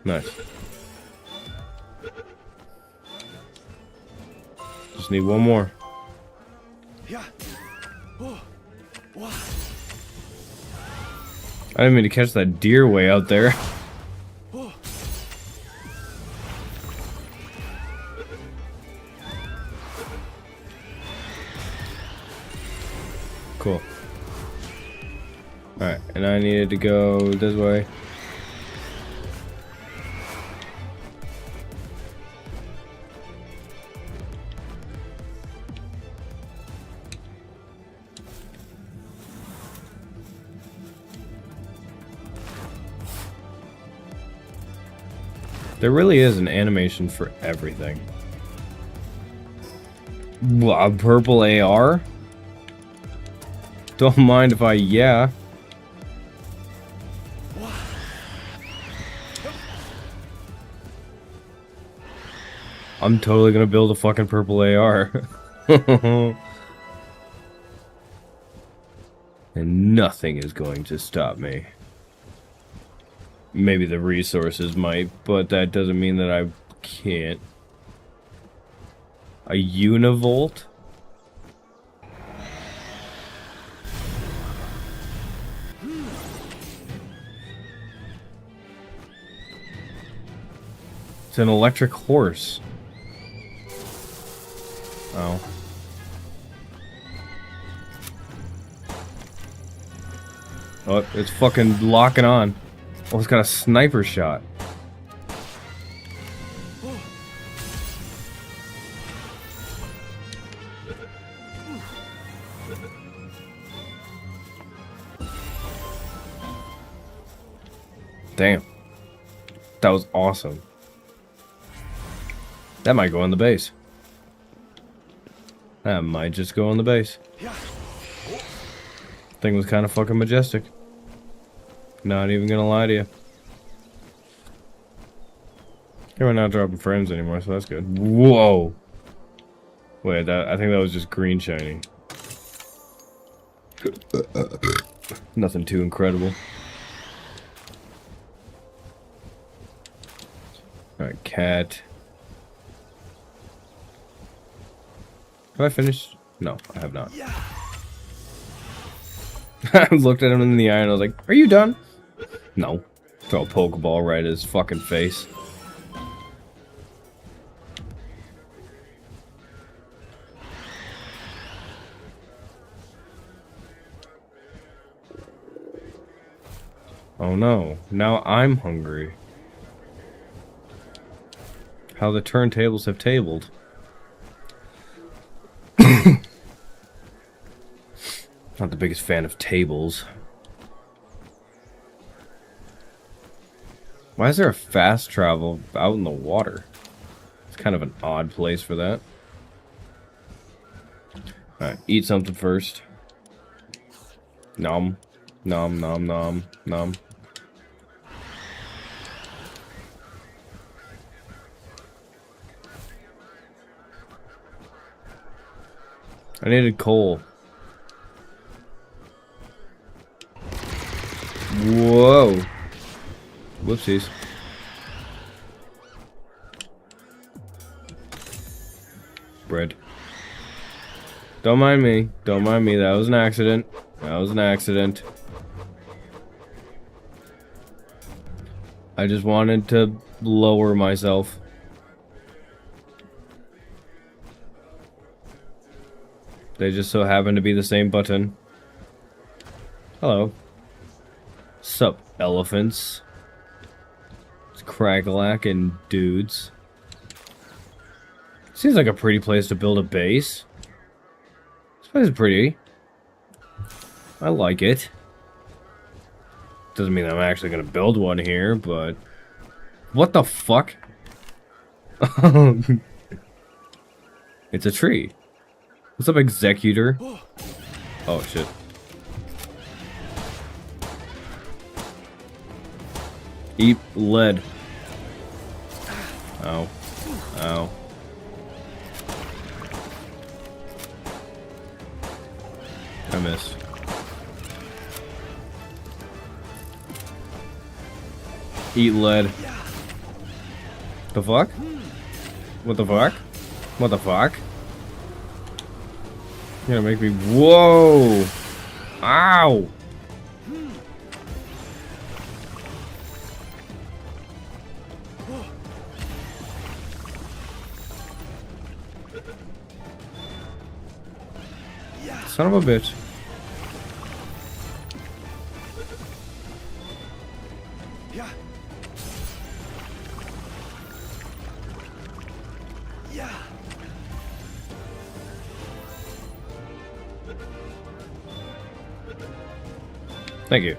Nice. Just need one more. Yeah. Oh. Wow. I didn't mean to catch that deer way out there. Oh. Cool. Alright, and I needed to go this way. There really is an animation for everything. A purple AR? Don't mind if I, yeah. I'm totally gonna build a fucking purple AR. And nothing is going to stop me. Maybe the resources might, but that doesn't mean that I can't. A univolt? It's an electric horse. Oh. Oh, it's fucking locking on. Oh, it's got a sniper shot. Damn. That was awesome. That might go on the base. That might just go on the base. Thing was kind of fucking majestic. Not even gonna lie to you. Okay, we're not dropping frames anymore, so that's good. Whoa! Wait, I think that was just green shiny. Nothing too incredible. Alright, cat. Have I finished? No, I have not. I looked at him in the eye and I was like, are you done? No. Throw a Pokeball right at his fucking face. Oh no, now I'm hungry. How the turntables have tabled. Not the biggest fan of tables. Why is there a fast travel out in the water? It's kind of an odd place for that. Alright, eat something first. Nom. Nom, nom, nom, nom. I needed coal. Whoa. Whoopsies. Bread. Don't mind me. Don't mind me. That was an accident. That was an accident. I just wanted to lower myself. They just so happen to be the same button. Hello. Sup, elephants? It's Cracklack and dudes. Seems like a pretty place to build a base. This place is pretty. I like it. Doesn't mean I'm actually gonna build one here, but... What the fuck? It's a tree. What's up, Executor? Oh, shit. Eat lead. Ow. Ow. I missed. Eat lead. The fuck? What the fuck? What the fuck? You're gonna make me... Whoa! Ow! Son of a bitch. Yeah. Yeah. Thank you.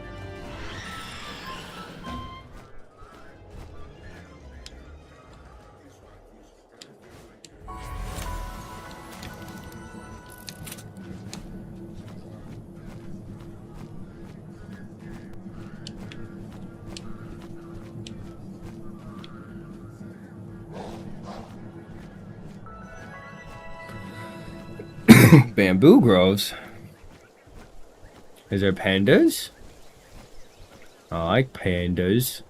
Bamboo groves. Is there pandas? I like pandas.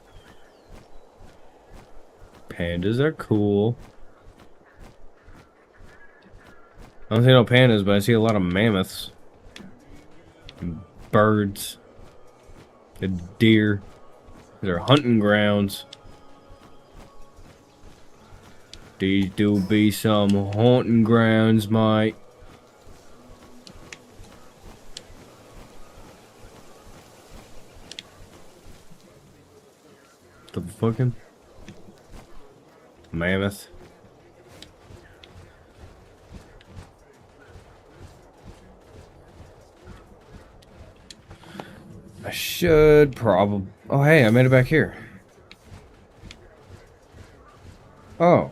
Pandas are cool. I don't see no pandas, but I see a lot of mammoths. And birds. And deer. These are hunting grounds. These do be some hunting grounds, mate. The fucking mammoth. I should probably... Oh, hey, I made it back here. Oh.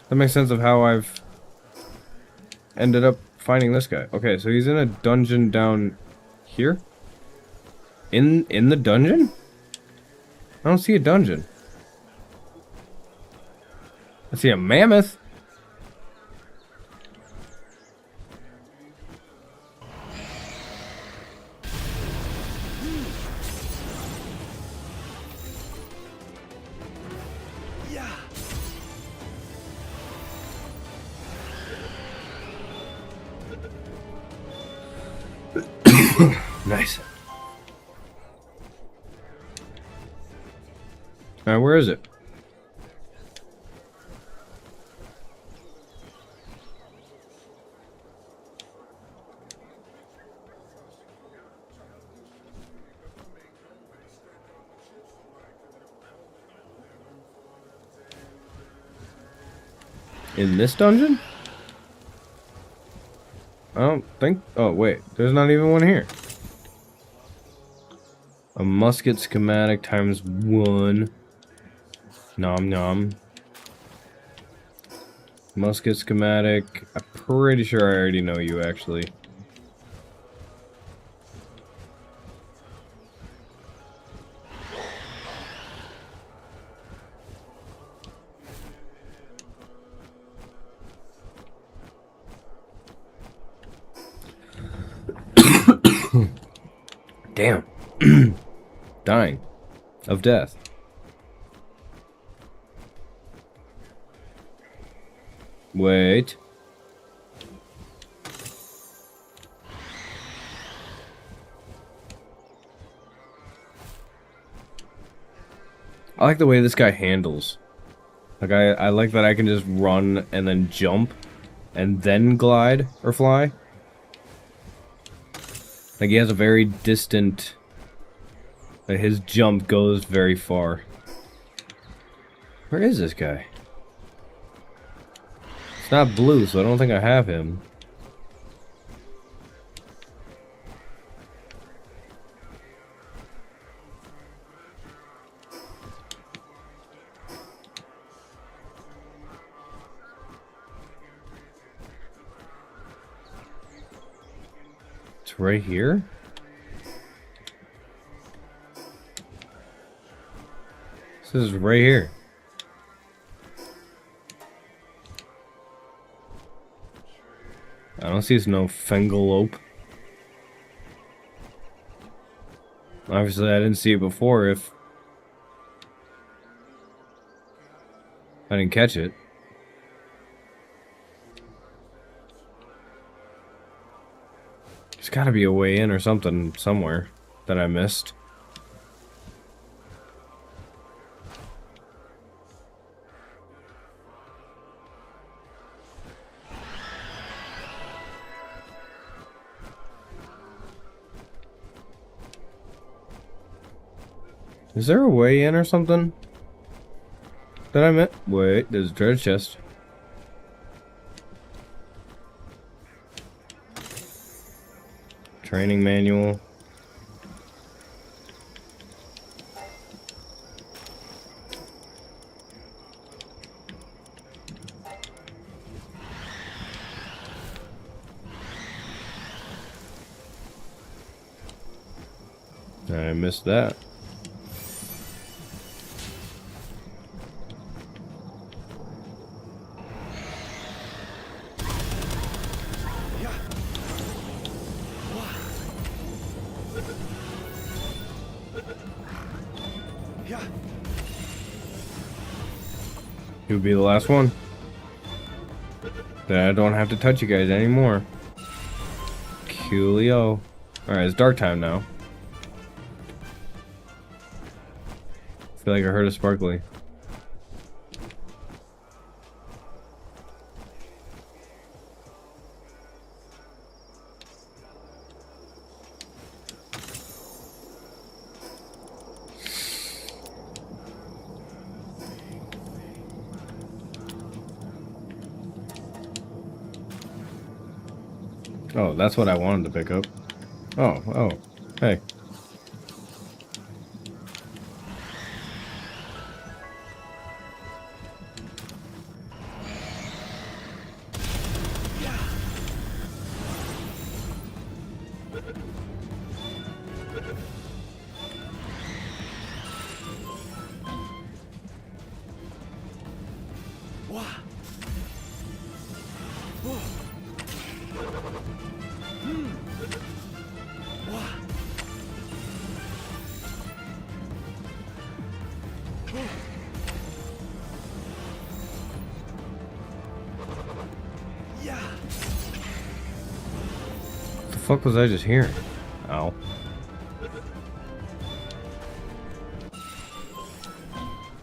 That makes sense of how I've ended up finding this guy. Okay, so he's in a dungeon down here? In the dungeon? I don't see a dungeon. I see a mammoth. Yeah. Nice. Alright, where is it? In this dungeon? I don't think... Oh, wait. There's not even one here. A musket schematic times 1. Nom nom. Musket schematic. I'm pretty sure I already know you, actually. Damn. Dying. Of death. Wait. I like the way this guy handles. Like, I like that I can just run and then jump and then glide or fly. Like, he has a very distant... Like, his jump goes very far. Where is this guy? It's not blue, so I don't think I have him. It's right here? This is right here. I don't see no Fengalope. Obviously, I didn't see it before if I didn't catch it. There's gotta be a way in or something somewhere that I missed. Is there a way in or something? That I meant? Wait, there's a treasure chest. Training manual. I missed that. He would be the last one. Then I don't have to touch you guys anymore. Coolio. Alright, it's dark time now. I feel like I heard a sparkly. Oh, that's what I wanted to pick up. Oh, hey. What the fuck was I just hearing? Ow.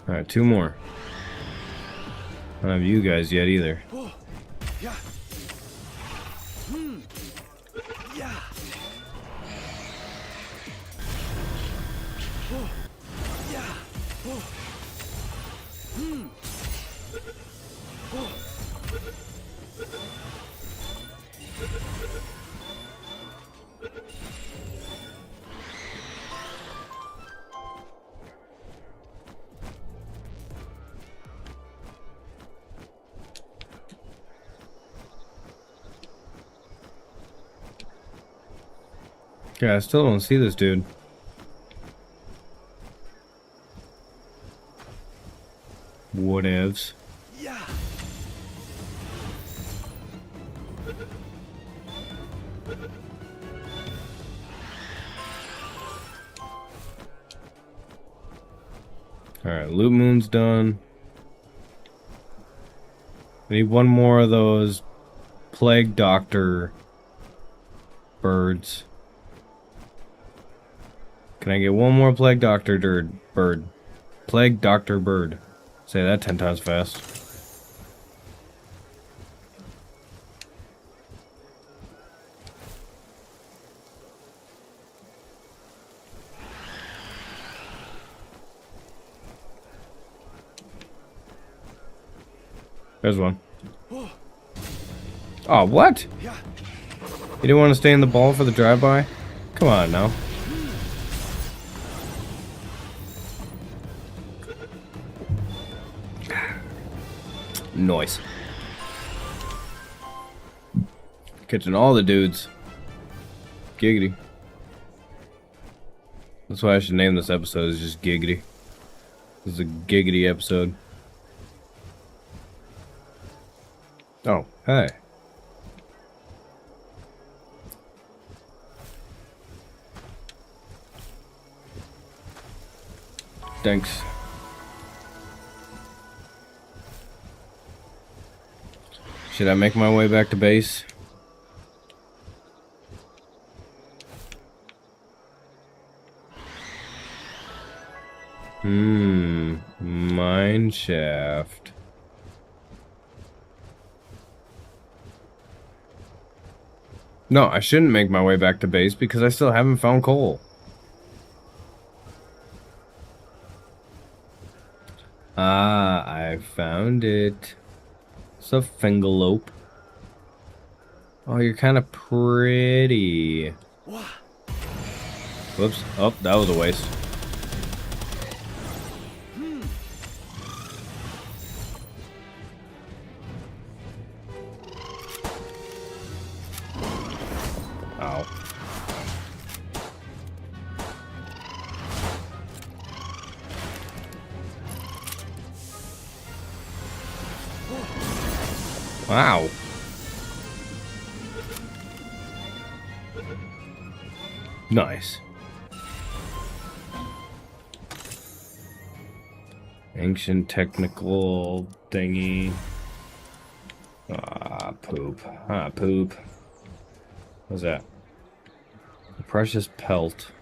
Alright, two more. I don't have you guys yet either. Yeah, I still don't see this dude. Whatevs. Alright, Loot Moon's done. I need one more of those Plague Doctor birds. Can I get one more Plague Doctor bird? Plague Doctor bird. Say that 10 times fast. There's one. Oh, what? Yeah. You didn't want to stay in the ball for the drive-by? Come on now. Noise. Catching all the dudes. Giggity. That's why I should name this episode is just Giggity. This is a giggity episode. Oh, hey. Thanks. Should I make my way back to base? Mine shaft. No, I shouldn't make my way back to base because I still haven't found coal. Ah, I found it. It's a fingalope. Oh, you're kind of pretty. Whoops. Oh, that was a waste. Ow. Wow. Nice. Ancient technical thingy. Ah, poop. Ah, poop. What's that? A precious pelt.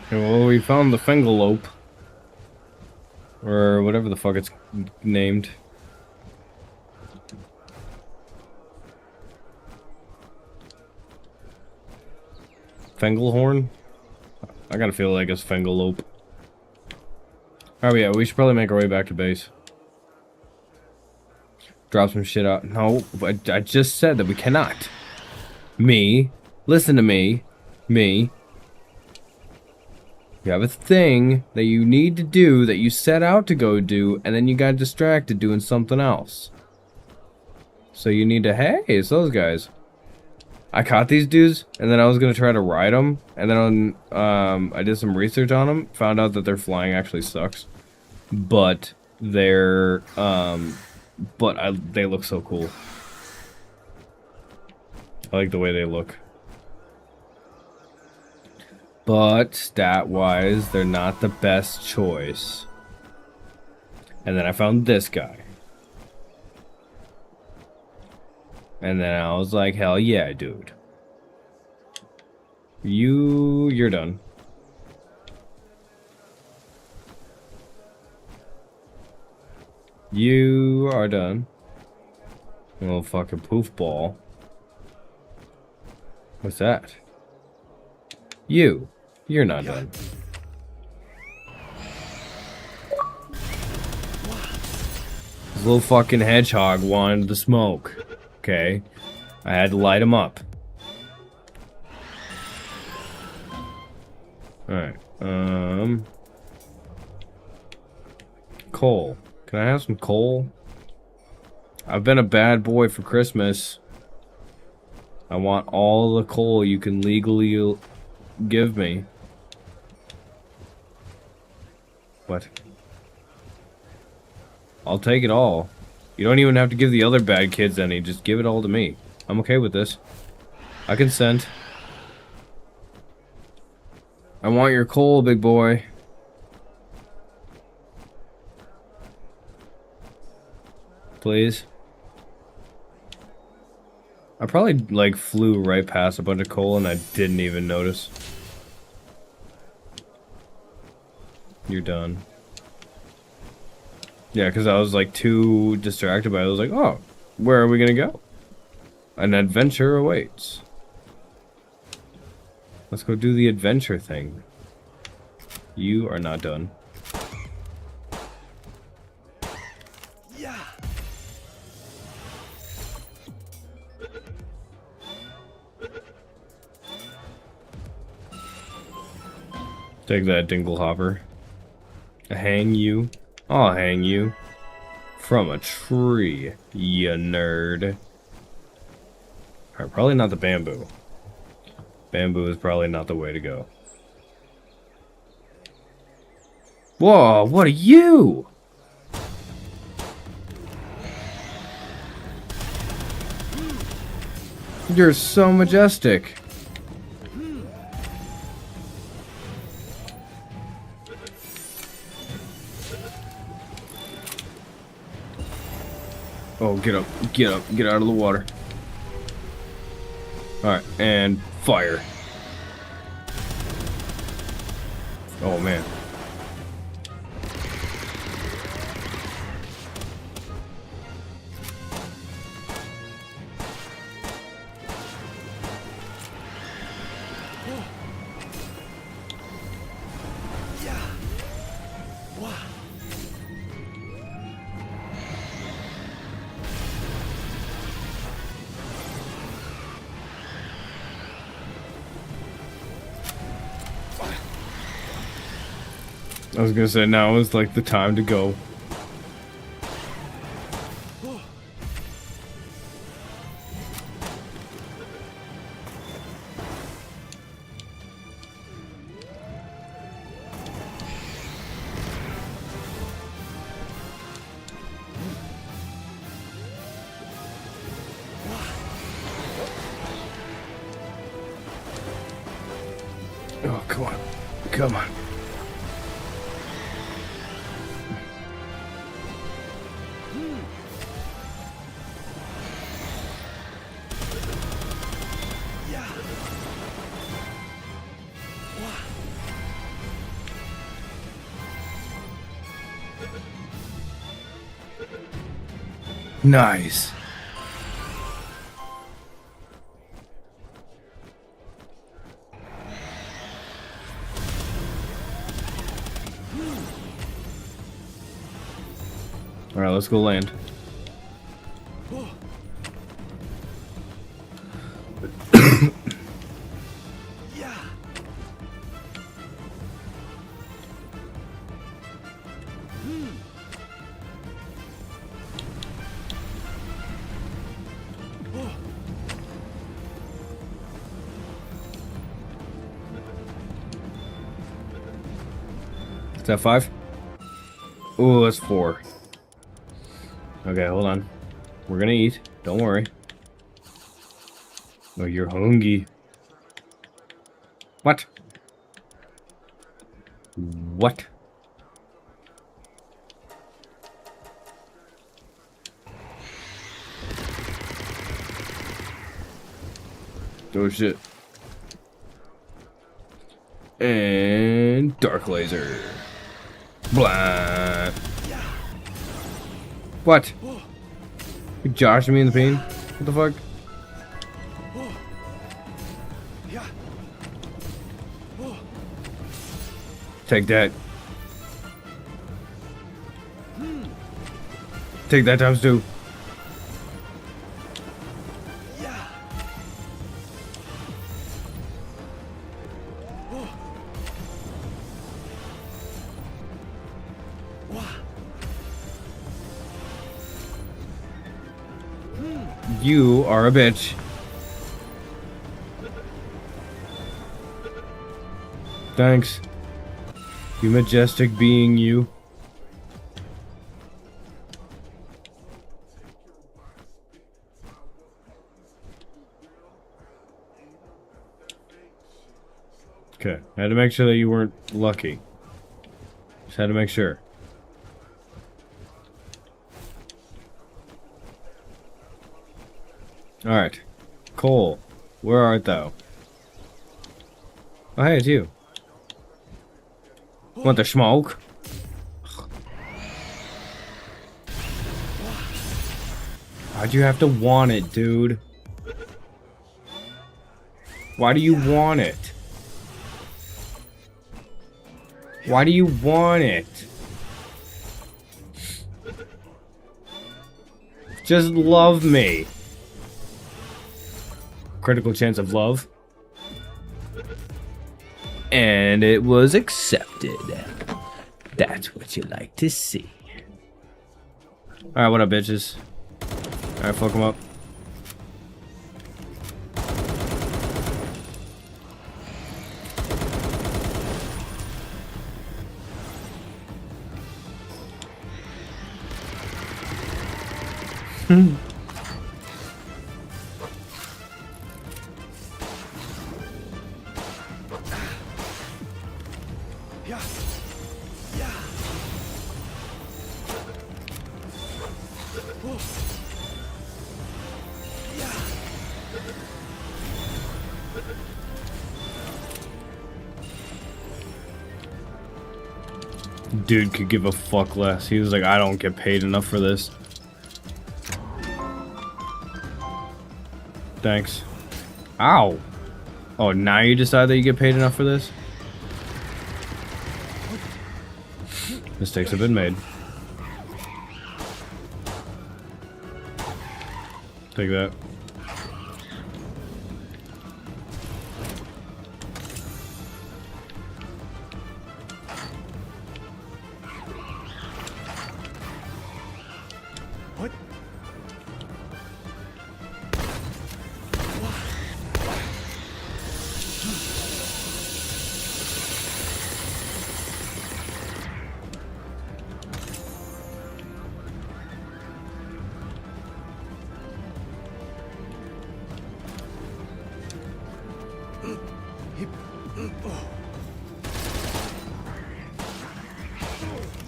Okay, well, we found the fingalope. Or whatever the fuck it's named. Fengelhorn? I gotta feel like it's fingalope. Oh yeah, we should probably make our way back to base. Drop some shit out. No, I just said that we cannot. Me. Listen to me. Me. You have a thing that you need to do that you set out to go do, and then you got distracted doing something else. So you need to, hey, it's those guys. I caught these dudes, and then I was gonna try to ride them, and then I did some research on them, found out that their flying actually sucks, but they're they look so cool. I like the way they look, but stat-wise, they're not the best choice. And then I found this guy. And then I was like, hell yeah, dude. You're done. You are done. You little fucking poof ball. What's that? You're not done. This little fucking hedgehog wanted the smoke. Okay, I had to light him up. Alright, coal. Can I have some coal? I've been a bad boy for Christmas. I want all the coal you can legally give me. What? I'll take it all. You don't even have to give the other bad kids any, just give it all to me. I'm okay with this. I consent. I want your coal, big boy. Please. I probably like flew right past a bunch of coal and I didn't even notice. You're done. Yeah, because I was like too distracted by it. I was like, oh, where are we gonna go? An adventure awaits. Let's go do the adventure thing. You are not done. Yeah. Take that, Dinglehopper. Hang you. I'll hang you. From a tree, you nerd. Alright, probably not the bamboo. Bamboo is probably not the way to go. Whoa, what are you? You're so majestic. Oh, get up, get up, get out of the water. Alright, and fire. Oh, man. Yeah. Wow. I was gonna say, now is like the time to go. Oh, come on. Come on. Yeah. Wow. Nice. Alright, let's go land. Yeah. Is that 5? Ooh, that's 4. Okay, hold on. We're gonna eat. Don't worry. Oh, you're hungry. What? What? Oh shit. And dark laser. Blah. What? You joshing me in the pain? What the fuck? Yeah. Take that. Take that times 2. Yeah. Wow. You are a bitch. Thanks. You majestic being, you. Okay, I had to make sure that you weren't lucky. Just had to make sure. Alright. Cole, where art thou? Oh, hey, it's you. Want the smoke? Why'd you have to want it, dude? Why do you want it? Why do you want it? Just love me. Critical chance of love. And it was accepted. That's what you like to see. Alright, what up, bitches? Alright, fuck them up. Yeah. Yeah. Whoa. Yeah. Dude could give a fuck less. He was like, I don't get paid enough for this. Thanks. Ow. Oh, now you decide that you get paid enough for this? Mistakes have been made. Take that. What?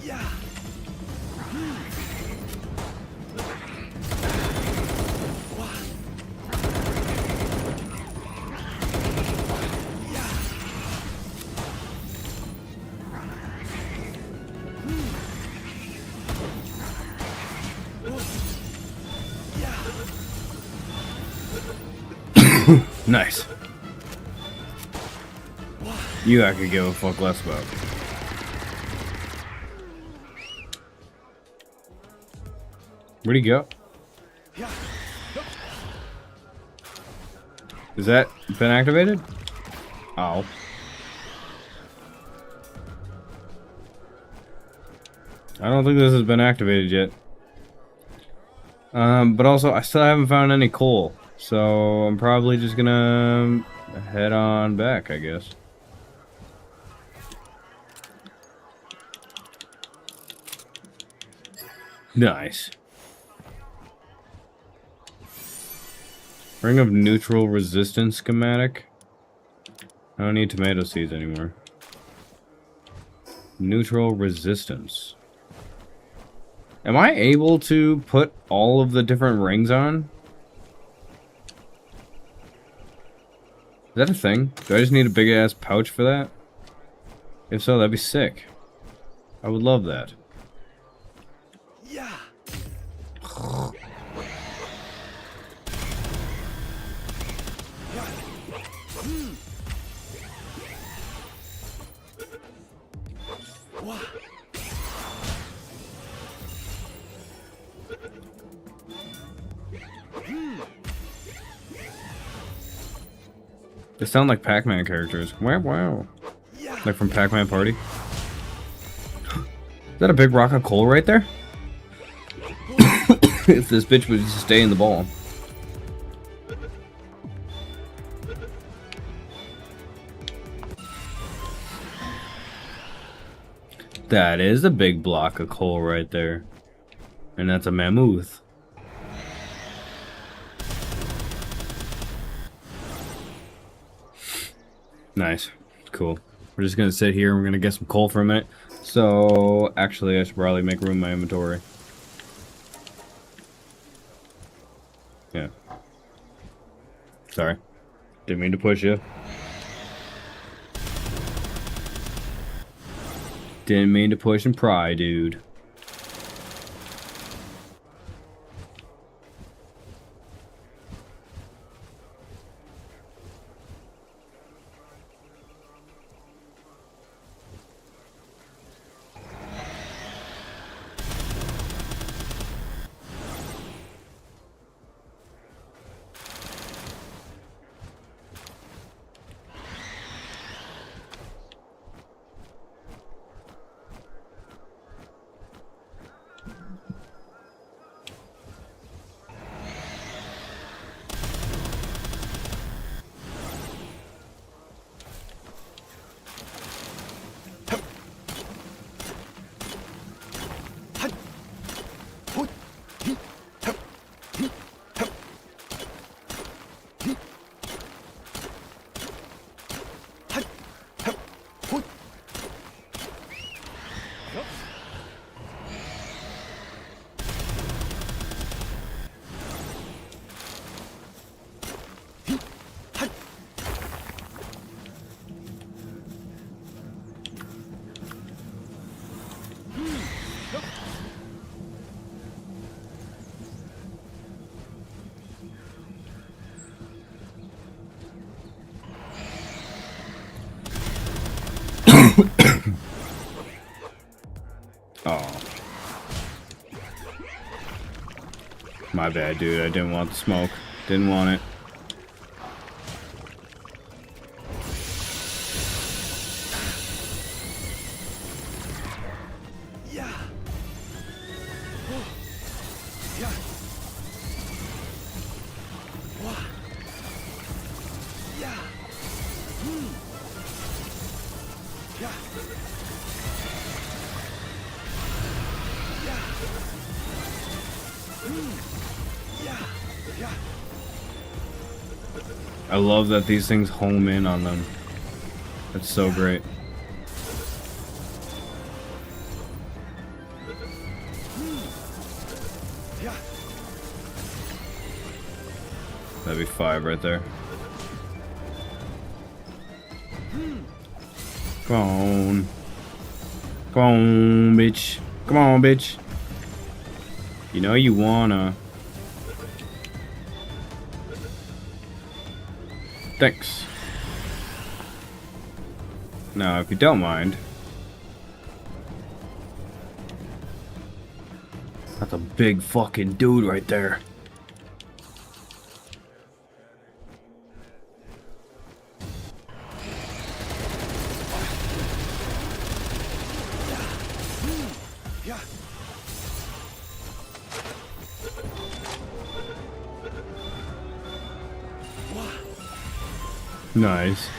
Yeah. Nice. You I could give a fuck less about. Where'd he go? Yeah. Is that been activated? Oh. I don't think this has been activated yet. But also, I still haven't found any coal. So, I'm probably just gonna head on back, I guess. Nice. Ring of neutral resistance schematic. I don't need tomato seeds anymore. Neutral resistance. Am I able to put all of the different rings on? Is that a thing? Do I just need a big ass pouch for that? If so, that'd be sick. I would love that. Yeah. Wow. They sound like Pac-Man characters. Wow, wow. Yeah. Like from Pac-Man Party. Is that a big rock of coal right there? If this bitch would just stay in the ball. That is a big block of coal right there. And that's a mammoth. Nice. Cool. We're just gonna sit here and we're gonna get some coal for a minute. So, actually, I should probably make room in my inventory. Yeah. Sorry. Didn't mean to push you. Didn't mean to push and pry, dude. Oh. My bad, dude. I didn't want the smoke. Didn't want it. Yeah. Oh. Yeah. Wah. Yeah. Yeah. Yeah. Yeah. Yeah. I love that these things home in on them. That's so great. Yeah. That'd be 5 right there. Come on. Come on, bitch. Come on, bitch. You know you wanna. Thanks. Now, if you don't mind. That's a big fucking dude right there. Yeah. Wah. Nice.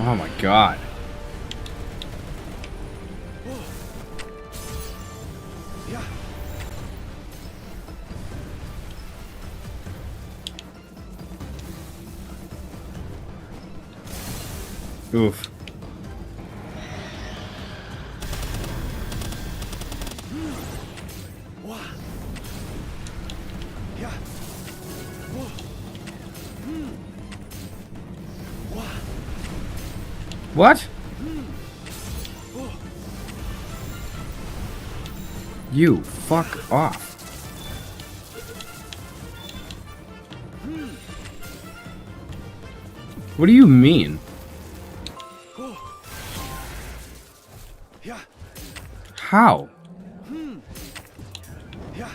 Oh my god. Yeah. Oof. Wah. Yeah. Whoa. Wah. What? Oh. You fuck off. What do you mean? Oh. Yeah. How? Yeah.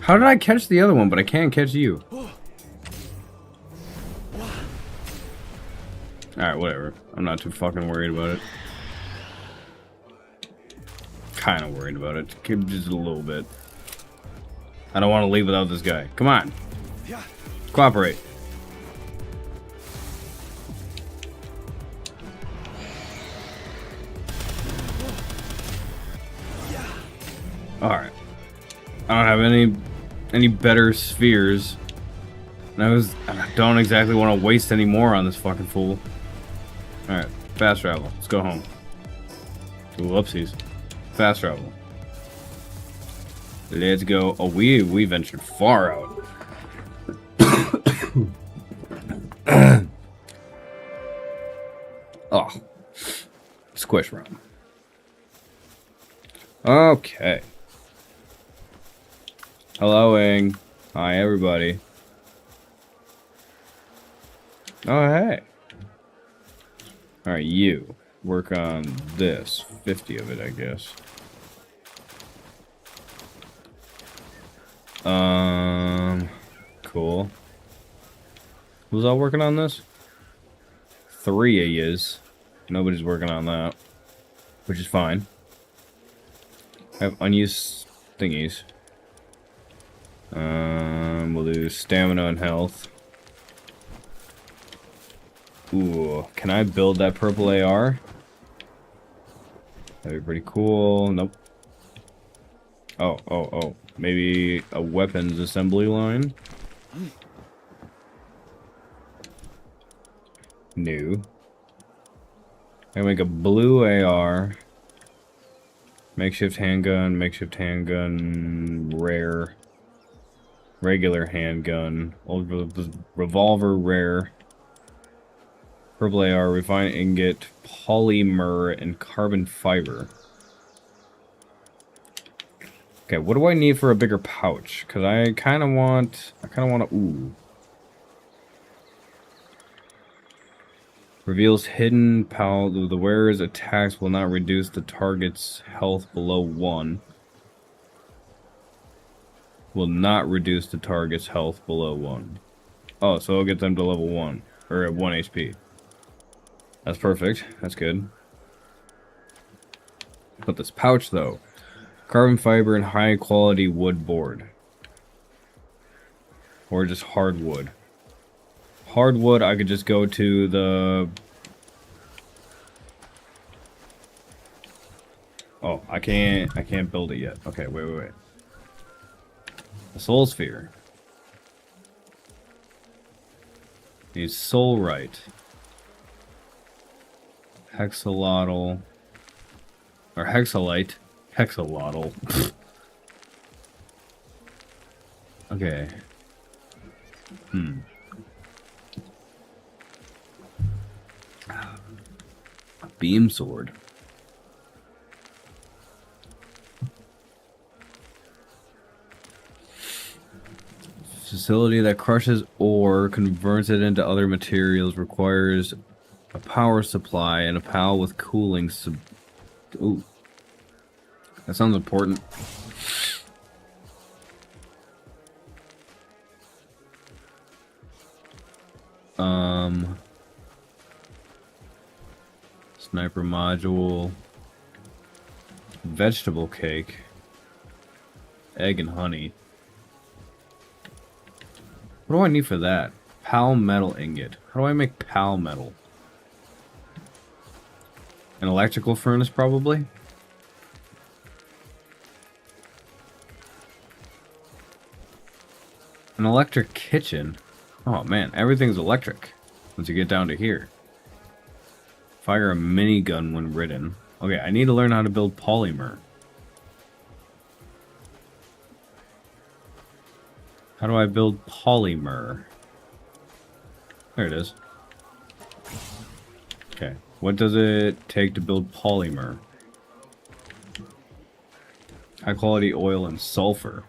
How did I catch the other one, but I can't catch you? Alright, whatever. I'm not too fucking worried about it. Kind of worried about it. Just a little bit. I don't want to leave without this guy. Come on. Cooperate. Alright. I don't have any better spheres. And I don't exactly want to waste any more on this fucking fool. Alright, fast travel. Let's go home. Ooh, whoopsies. Fast travel. Let's go. Oh, we ventured far out. Oh. Squish round. Okay. Hello, Ing. Hi, everybody. Oh, hey. Alright, you. Work on this. 50 of it, I guess. Cool. Who's all working on this? 3 of yous. Nobody's working on that. Which is fine. I have unused thingies. We'll do stamina and health. Ooh, can I build that purple AR? That'd be pretty cool. Nope. Oh. Maybe a weapons assembly line? New. I make a blue AR. Makeshift handgun, rare. Regular handgun. Old revolver, rare. Purple AR, refined ingot, polymer, and carbon fiber. Okay, what do I need for a bigger pouch? Because I kind of want to, ooh. Reveals hidden power. The wearer's attacks will not reduce the target's health below 1. Will not reduce the target's health below 1. Oh, so it'll get them to level 1. Or at 1 HP. That's perfect. That's good. But this pouch, though. Carbon fiber and high quality wood board. Or just hardwood. Hardwood, I could just go to the... Oh, I can't build it yet. Okay, wait. The soul sphere. Needs soul right. Hexalotl. Or hexalite. Hexalotl. Okay. Beam sword. Facility that crushes ore, converts it into other materials, requires a power supply and a PAL with cooling ooh. That sounds important. Sniper module. Vegetable cake. Egg and honey. What do I need for that? PAL metal ingot. How do I make PAL metal? An electrical furnace, probably? An electric kitchen? Oh man, everything's electric once you get down to here. Fire a minigun when ridden. Okay, I need to learn how to build polymer. How do I build polymer? There it is. Okay, what does it take to build polymer? High quality oil and sulfur.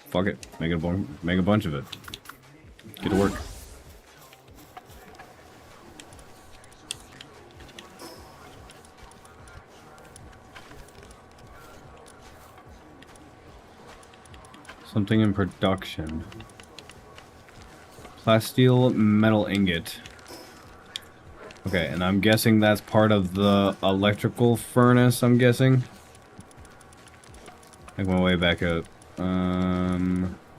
Fuck it, make a bunch of it. Get to work. Something in production. Plasteel metal ingot. Okay, and I'm guessing that's part of the electrical furnace, I'm guessing. Make my way back up.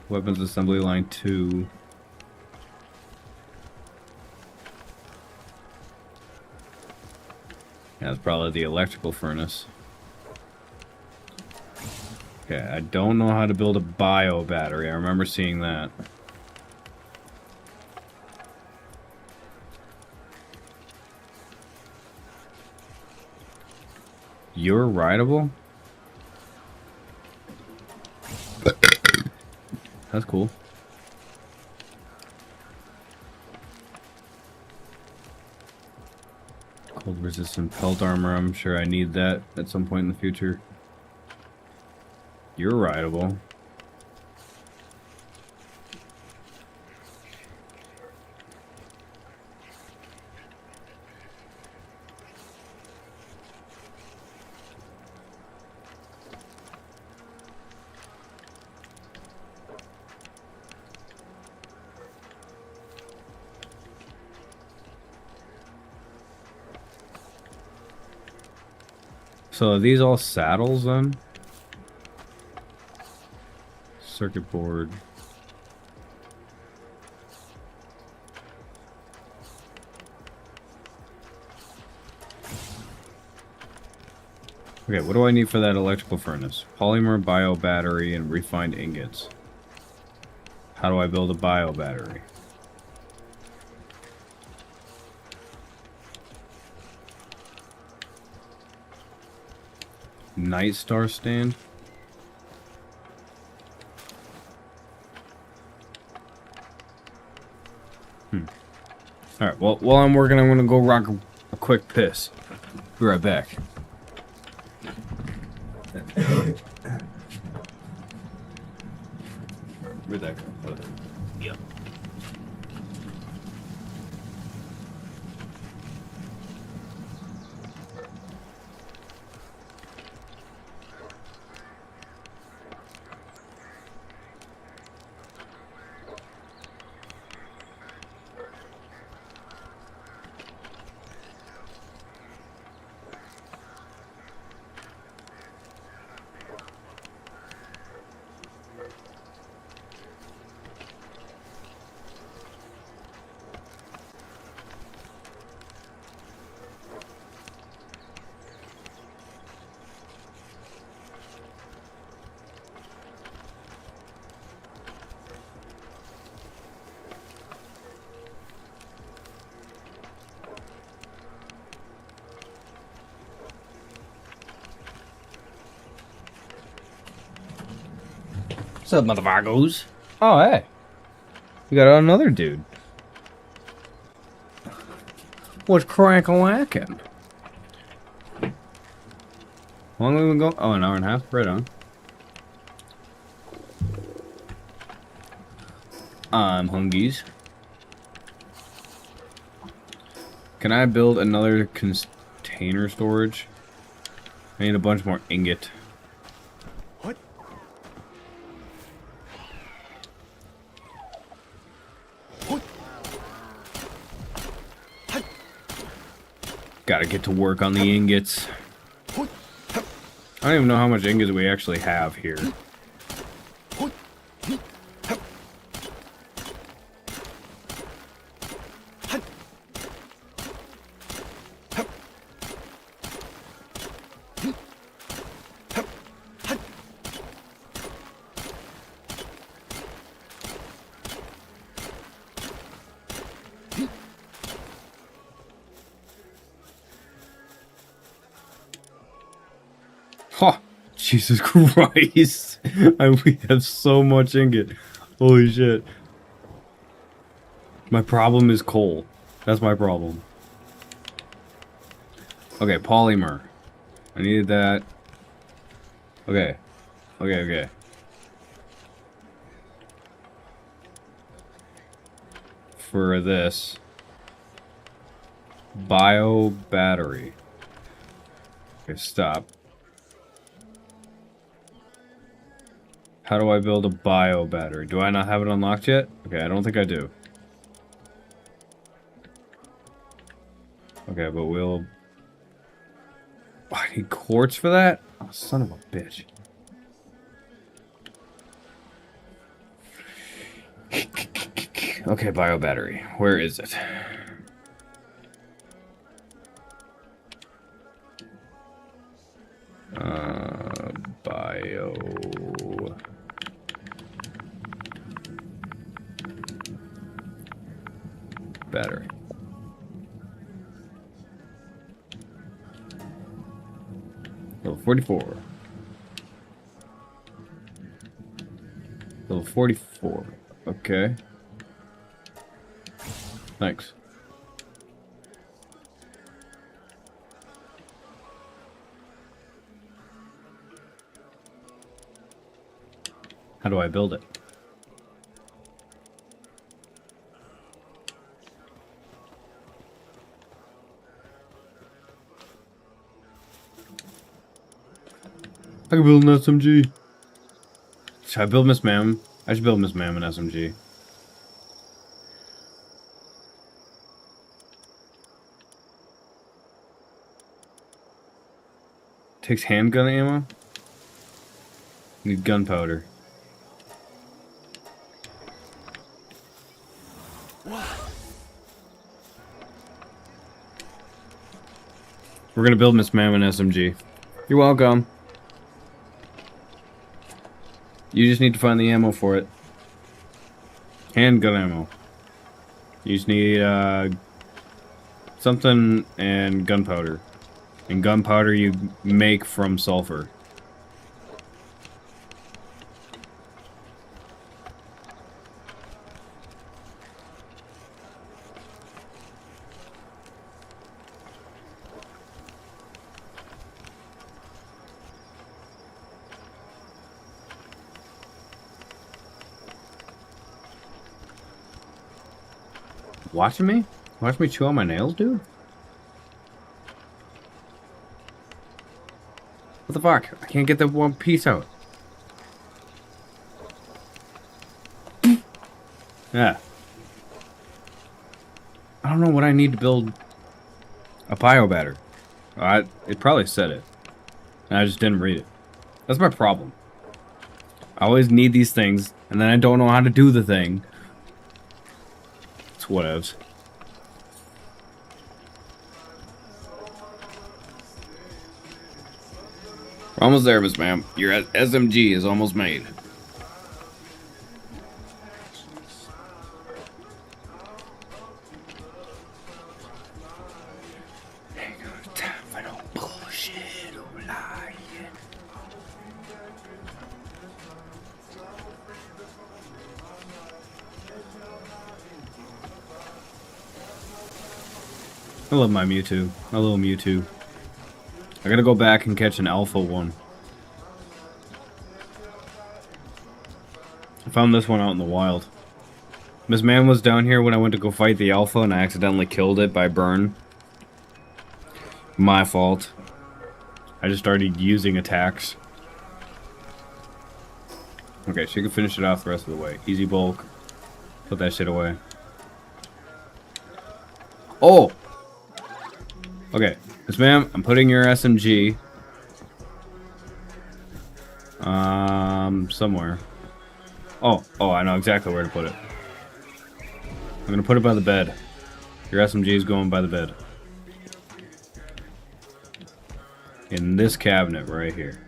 Weapons assembly line 2. Yeah, that's probably the electrical furnace. Okay, I don't know how to build a bio battery. I remember seeing that. You're rideable? That's cool. Cold resistant pelt armor. I'm sure I need that at some point in the future. You're rideable. So are these all saddles then? Circuit board. Okay, what do I need for that electrical furnace? Polymer, bio battery, and refined ingots. How do I build a bio battery? Night Star stand? Alright, well, while I'm working, I'm gonna go rock a quick piss. Be right back. Where'd that go? Yep. What's up, motherfuckers? Oh, hey. You got another dude. What's crack-a-lackin'? How long have we been going? Oh, an hour and a half? Right on. I'm hungies. Can I build another container storage? I need a bunch more ingot. What? Gotta get to work on the ingots. I don't even know how much ingots we actually have here. Oh, Jesus Christ. We have so much ingot. Holy shit. My problem is coal. That's my problem. Okay, polymer. I needed that. Okay. Okay. For this. Bio battery. Okay, stop. How do I build a bio battery? Do I not have it unlocked yet? Okay, I don't think I do. Okay, but we'll... Oh, I need quartz for that? Oh, son of a bitch. Okay, bio battery. Where is it? Bio... battery. Level 44. Level 44. Okay. Thanks. How do I build it? I can build an SMG. Should I build MrsMaaam? I should build MrsMaaam an SMG. Takes handgun ammo? Need gunpowder. We're gonna build MrsMaaam an SMG. You're welcome. You just need to find the ammo for it. Handgun ammo. You just need something and gunpowder. And gunpowder you make from sulfur. Watching me? Watch me chew on my nails, dude? What the fuck? I can't get that one piece out. Yeah. I don't know what I need to build a bio battery. It probably said it. And I just didn't read it. That's my problem. I always need these things, and then I don't know how to do the thing. It's whatevs. We're almost there, MrsMaaam. Your SMG is almost made. Ain't got time for no bullshit or lying. I love my Mewtwo. My little Mewtwo. I gotta go back and catch an alpha one. I found this one out in the wild. MrsMaaam was down here when I went to go fight the alpha and I accidentally killed it by burn. My fault. I just started using attacks. Okay, she can finish it off the rest of the way. Easy bulk. Put that shit away. Oh! Okay, MrsMaaam, I'm putting your SMG somewhere. Oh, I know exactly where to put it. I'm gonna put it by the bed. Your SMG is going by the bed. In this cabinet right here.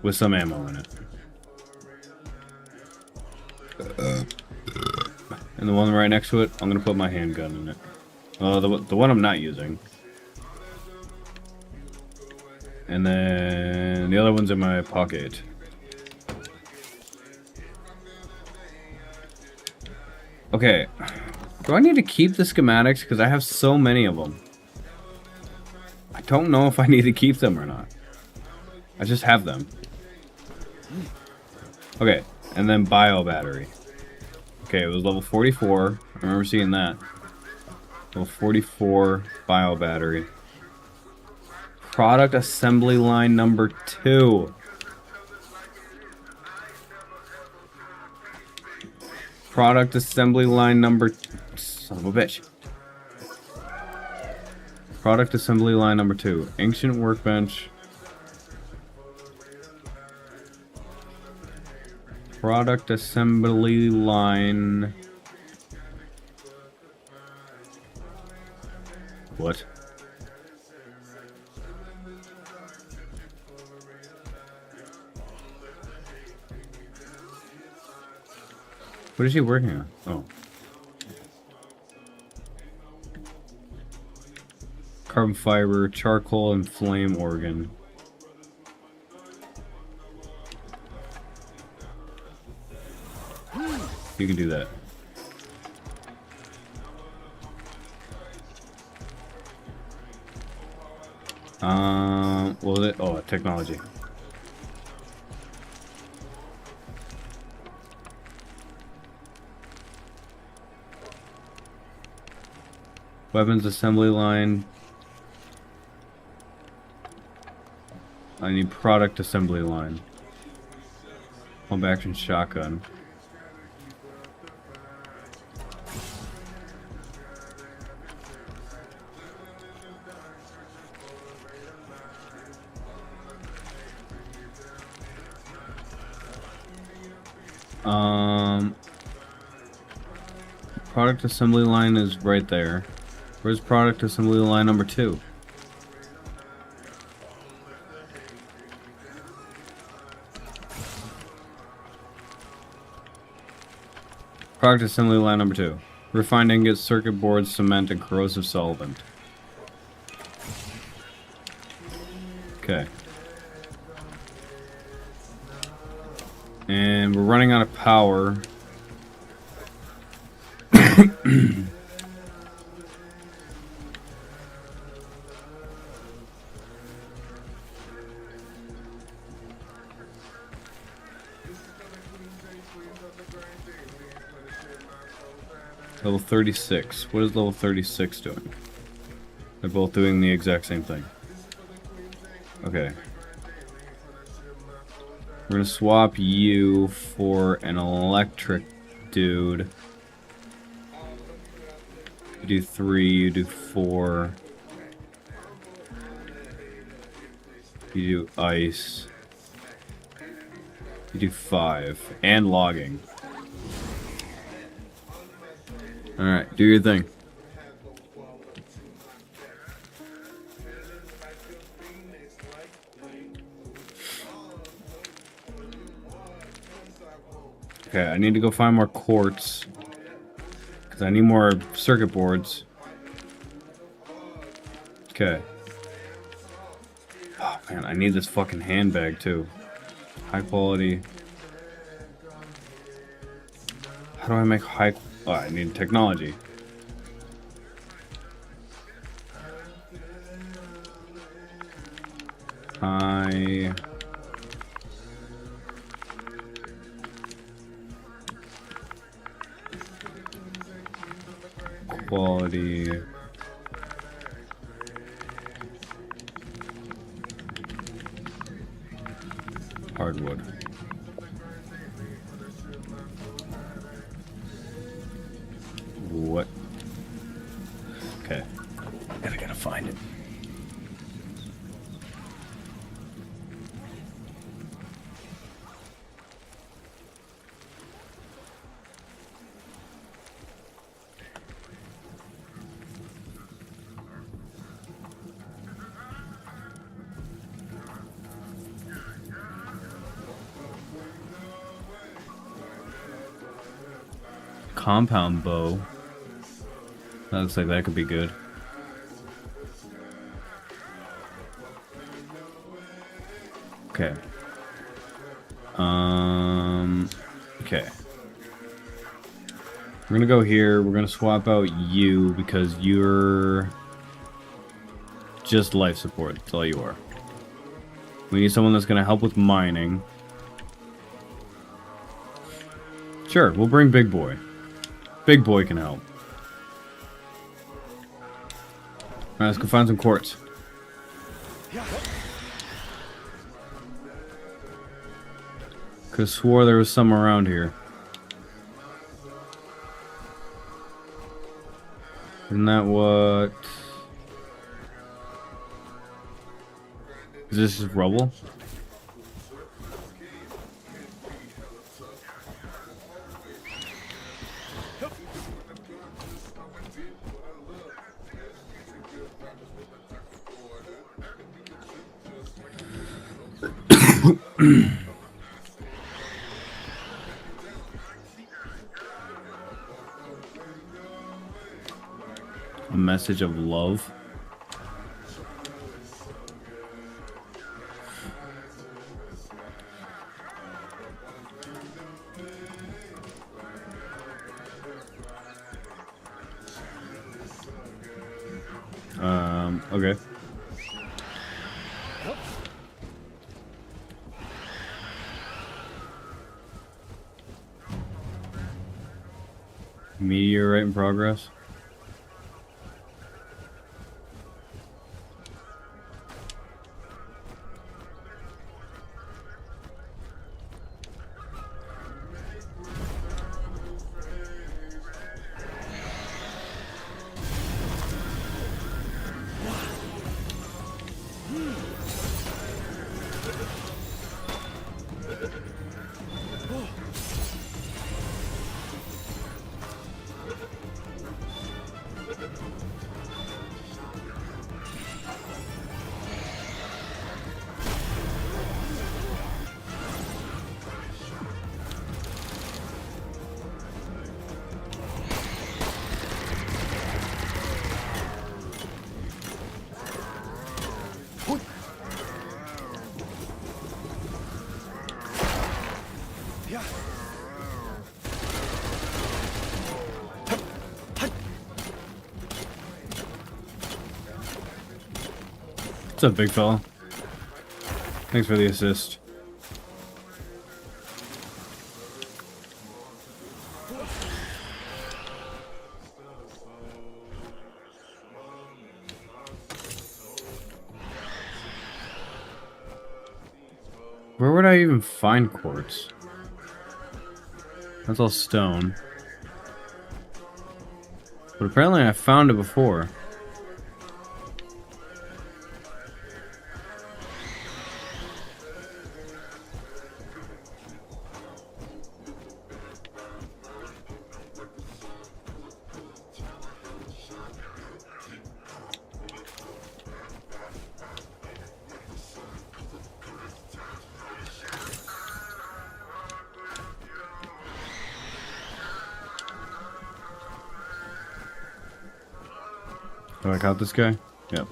With some ammo in it. And the one right next to it, I'm gonna put my handgun in it. The one I'm not using. And then the other one's in my pocket. Okay. Do I need to keep the schematics? Because I have so many of them. I don't know if I need to keep them or not. I just have them. Okay. And then bio battery. Okay, it was level 44. I remember seeing that. Level 44 bio battery. Product assembly line number 2. Product assembly line number... Son of a bitch. Product assembly line number 2. Ancient workbench. Product assembly line... What? What is he working on? Oh. Carbon fiber, charcoal, and flame organ. You can do that. What was it? Oh, technology. Weapons assembly line. I need product assembly line. Pump action shotgun. Product assembly line is right there. Where's product assembly line number 2? Product assembly line number 2. Refined ingot, circuit boards, cement, and corrosive solvent. Okay. And we're running out of power. Level 36. What is level 36 doing? They're both doing the exact same thing. Okay. We're gonna swap you for an electric dude. You do 3, you do 4. You do ice. You do 5. And logging. Alright, do your thing. Okay, I need to go find more quartz. Because I need more circuit boards. Okay. Oh man, I need this fucking handbag too. High quality. How do I make high... Oh, I need technology. High... quality... hardwood. What? Okay. Gotta find it. Compound bow. That looks like that could be good. Okay. Okay. We're gonna go here. We're gonna swap out you because you're just life support. That's all you are. We need someone that's gonna help with mining. Sure, we'll bring Big Boy. Big Boy can help. Alright, let's go find some quartz. Could've swore there was some around here. Isn't that what? Is this just rubble? A message of love. Okay. Meteorite in progress. What's up, big fella? Thanks for the assist. Where would I even find quartz? That's all stone. But apparently I found it before. Do I count this guy? Yep.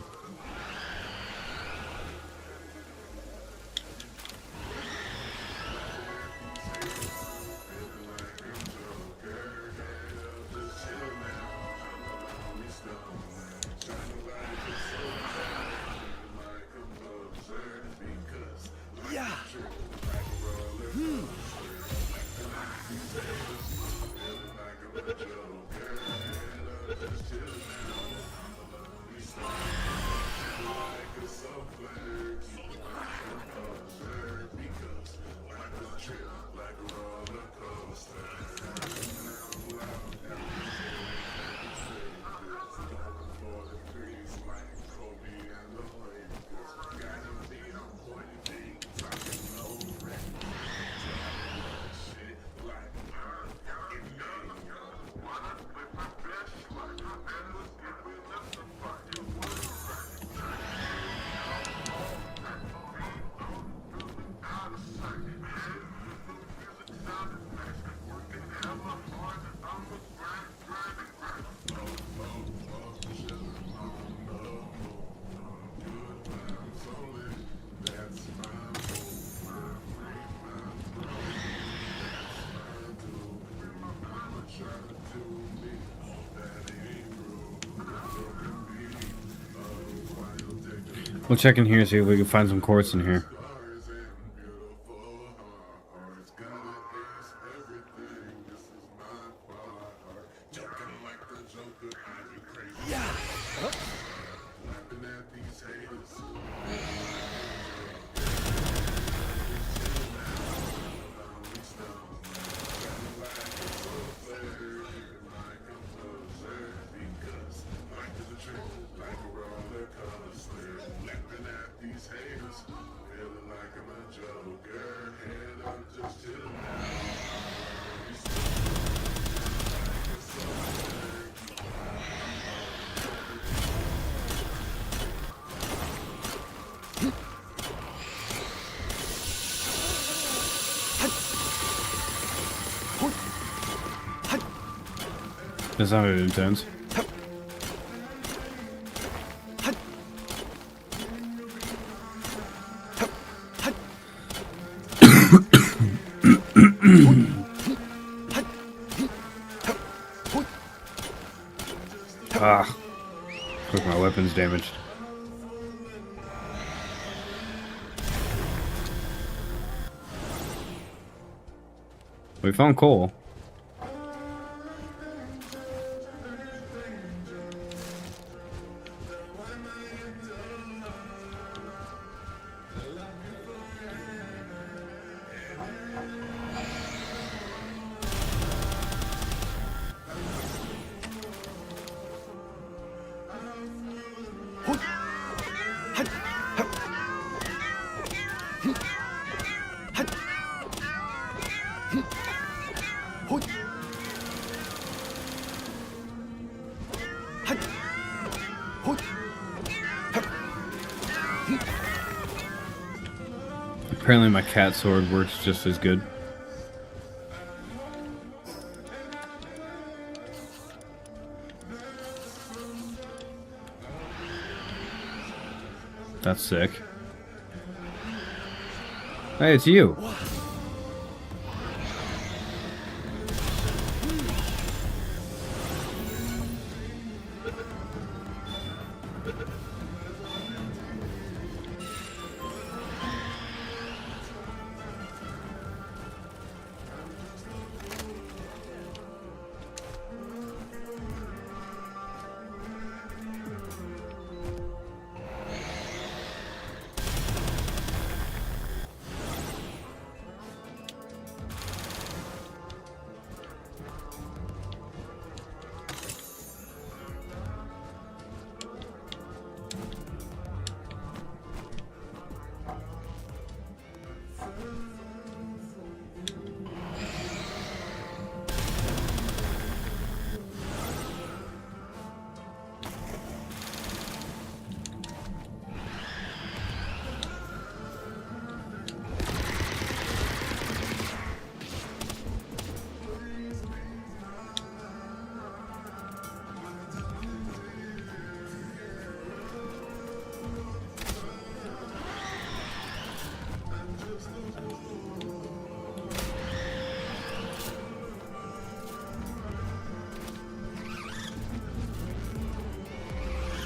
We'll check in here, see if we can find some quartz in here. these haters. Feeling like I'm a joker. Head up just till now. That sounded intense. Ah, look, my weapon's damaged. We found coal. Apparently my cat sword works just as good. That's sick. Hey, it's you.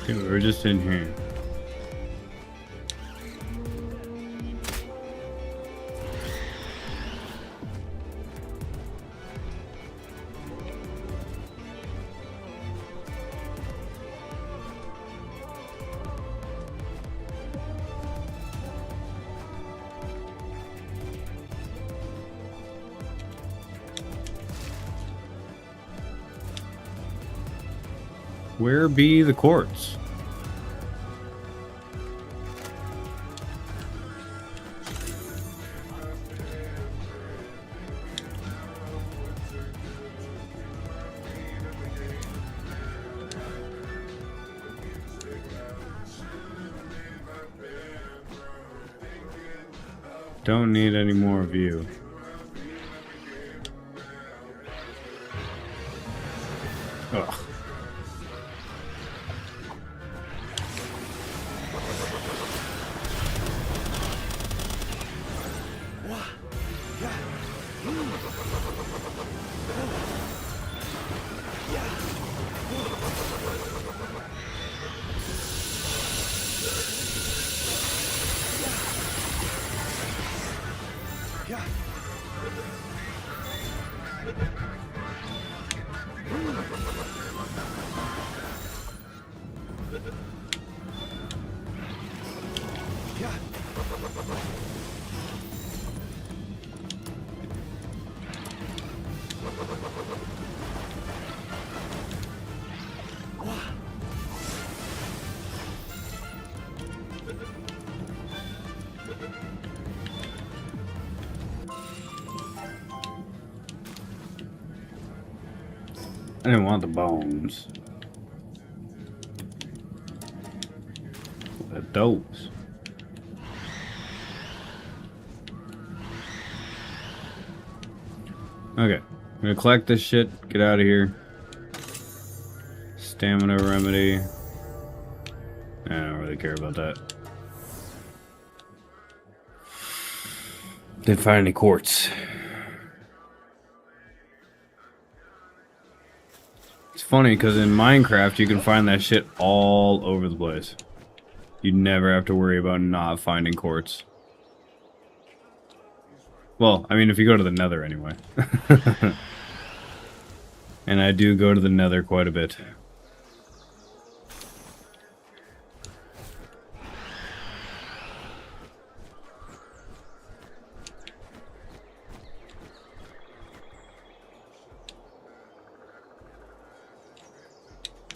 Dude, we're just in here. Where be the quartz? Don't need any more of you. Ugh. I didn't want the bones. What are those? Okay. I'm gonna collect this shit. Get out of here. Stamina remedy. I don't really care about that. Didn't find any quartz. It's funny because in Minecraft you can find that shit all over the place. You never have to worry about not finding quartz. Well, I mean if you go to the Nether anyway. And I do go to the Nether quite a bit.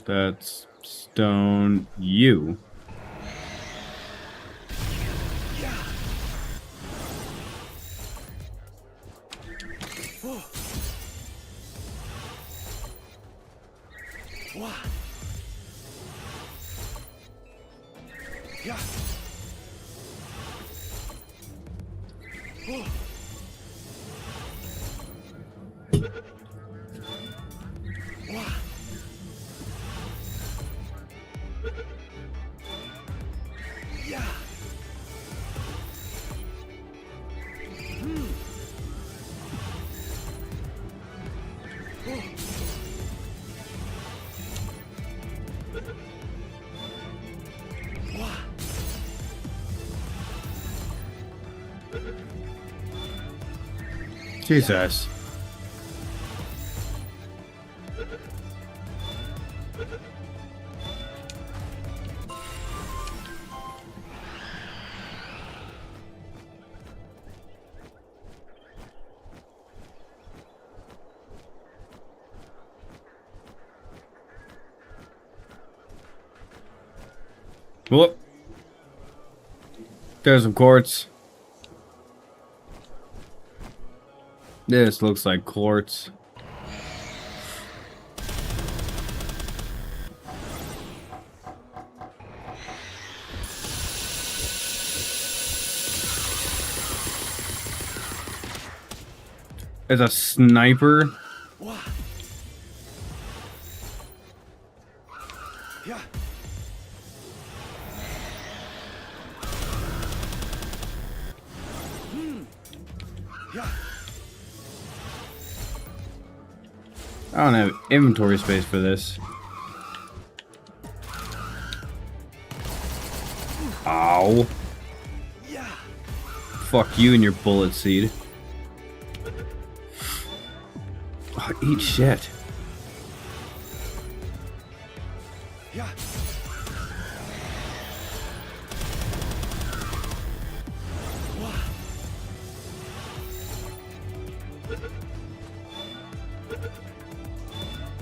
That's stone you. Jesus. Whoop. There's some quartz. This looks like quartz. There's a sniper. I don't have inventory space for this. Ow. Fuck you and your bullet seed. Oh, eat shit.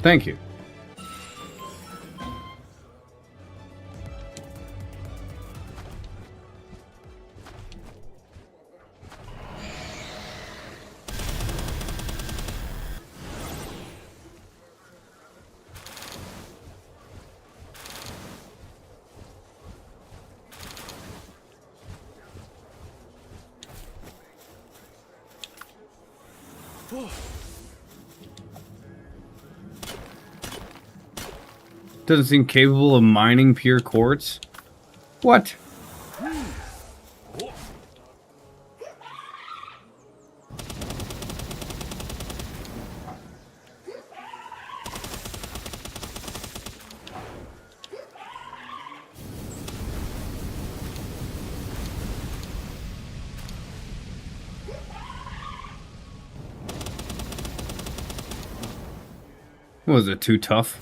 Thank you. Doesn't seem capable of mining pure quartz. What? Was it too tough?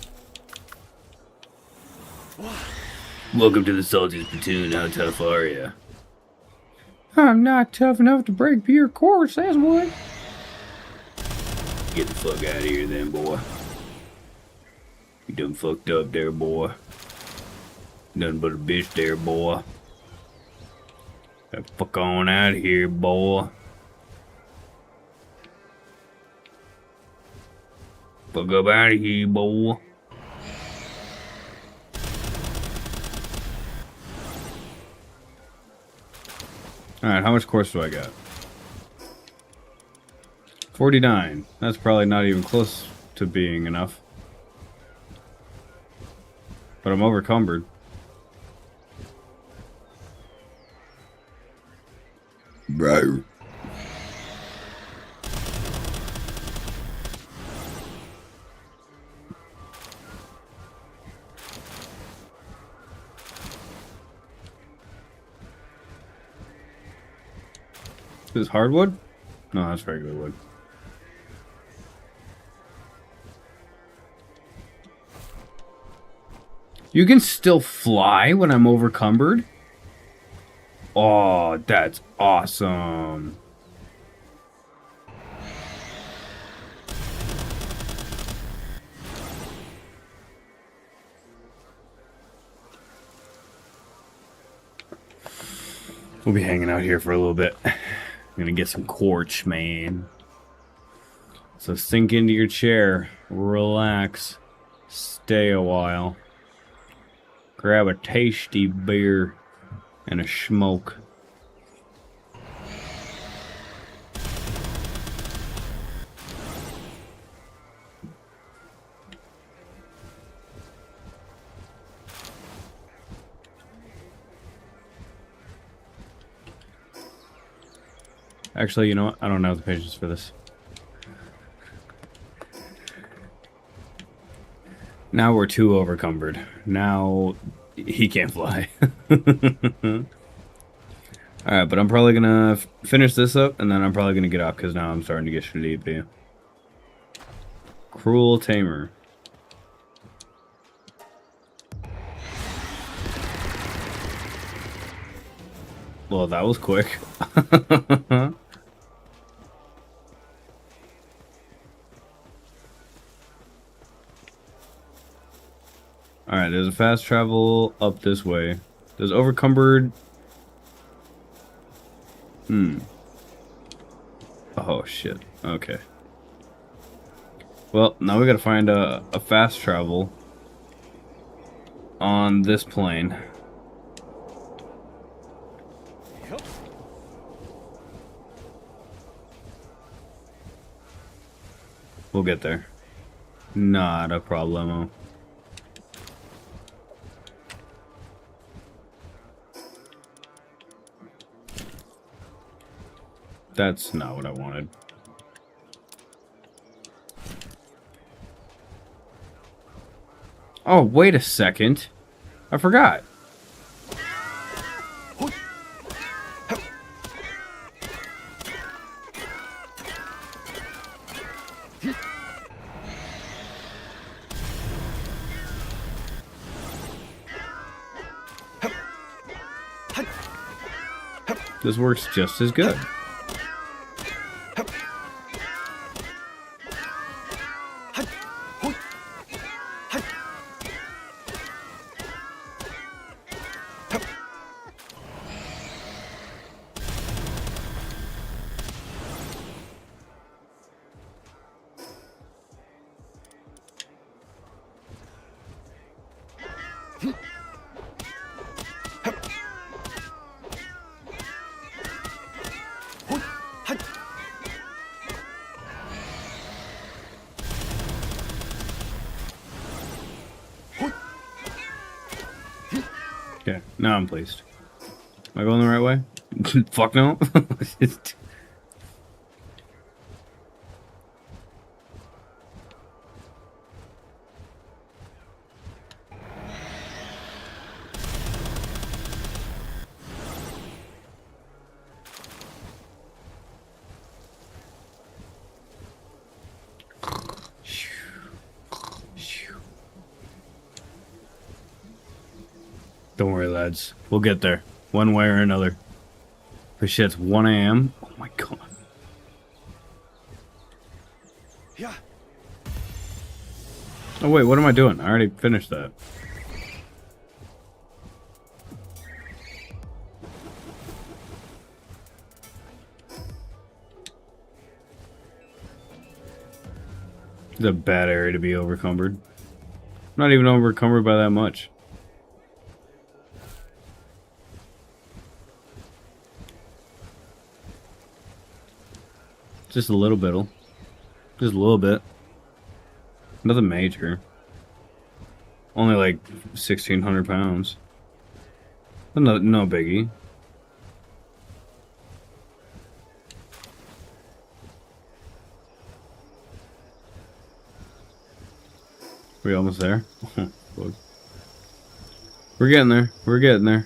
Welcome to the Salty Platoon. How tough are you? I'm not tough enough to break pure quartz, that's what. Get the fuck out of here then, boy. You done fucked up there, boy. Nothing but a bitch there, boy. Fuck on out of here, boy. Fuck up out of here, boy. Alright, how much course do I got? 49. That's probably not even close to being enough. But I'm overcumbered. Bro. This is hardwood? No, that's regular wood. You can still fly when I'm overcumbered? Oh, that's awesome. We'll be hanging out here for a little bit. I'm gonna get some quartz, man. So sink into your chair, relax, stay a while. Grab a tasty beer and a smoke. Actually, you know what? I don't have the patience for this. Now we're too overcumbered. Now he can't fly. Alright, but I'm probably gonna finish this up and then I'm probably gonna get off because now I'm starting to get sleepy. Cruel Tamer. Well, that was quick. Alright, there's a fast travel up this way. There's overcumbered. Oh, shit. Okay. Well, now we gotta find a fast travel on this plane. We'll get there. Not a problemo. That's not what I wanted. Oh, wait a second. I forgot. This works just as good. Okay, now I'm pleased. Am I going the right way? Fuck no. Don't worry, lads. We'll get there. One way or another. But shit, it's 1 a.m. Oh my god. Yeah. Oh wait, what am I doing? I already finished that. It's a bad area to be overcumbered. Not even overcumbered by that much. Just a little bit. Just a little bit. Nothing major. Only like 1,600 pounds. No, no biggie. We almost there? We're getting there. We're getting there.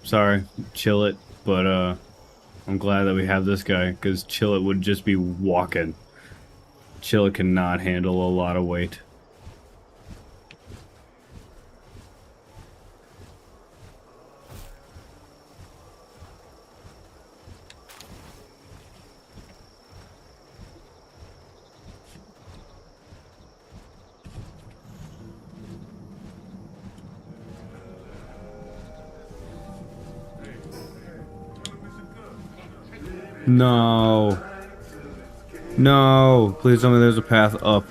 Sorry, Chill It, but I'm glad that we have this guy, because Chill It would just be walking. Chill It cannot handle a lot of weight. No. No. Please tell me there's a path up.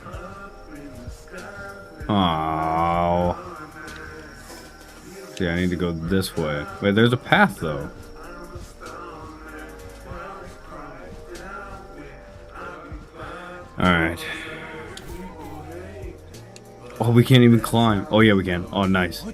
Oh. See, I need to go this way. Wait, there's a path though. Alright. Oh, we can't even climb. Oh, yeah, we can. Oh, nice.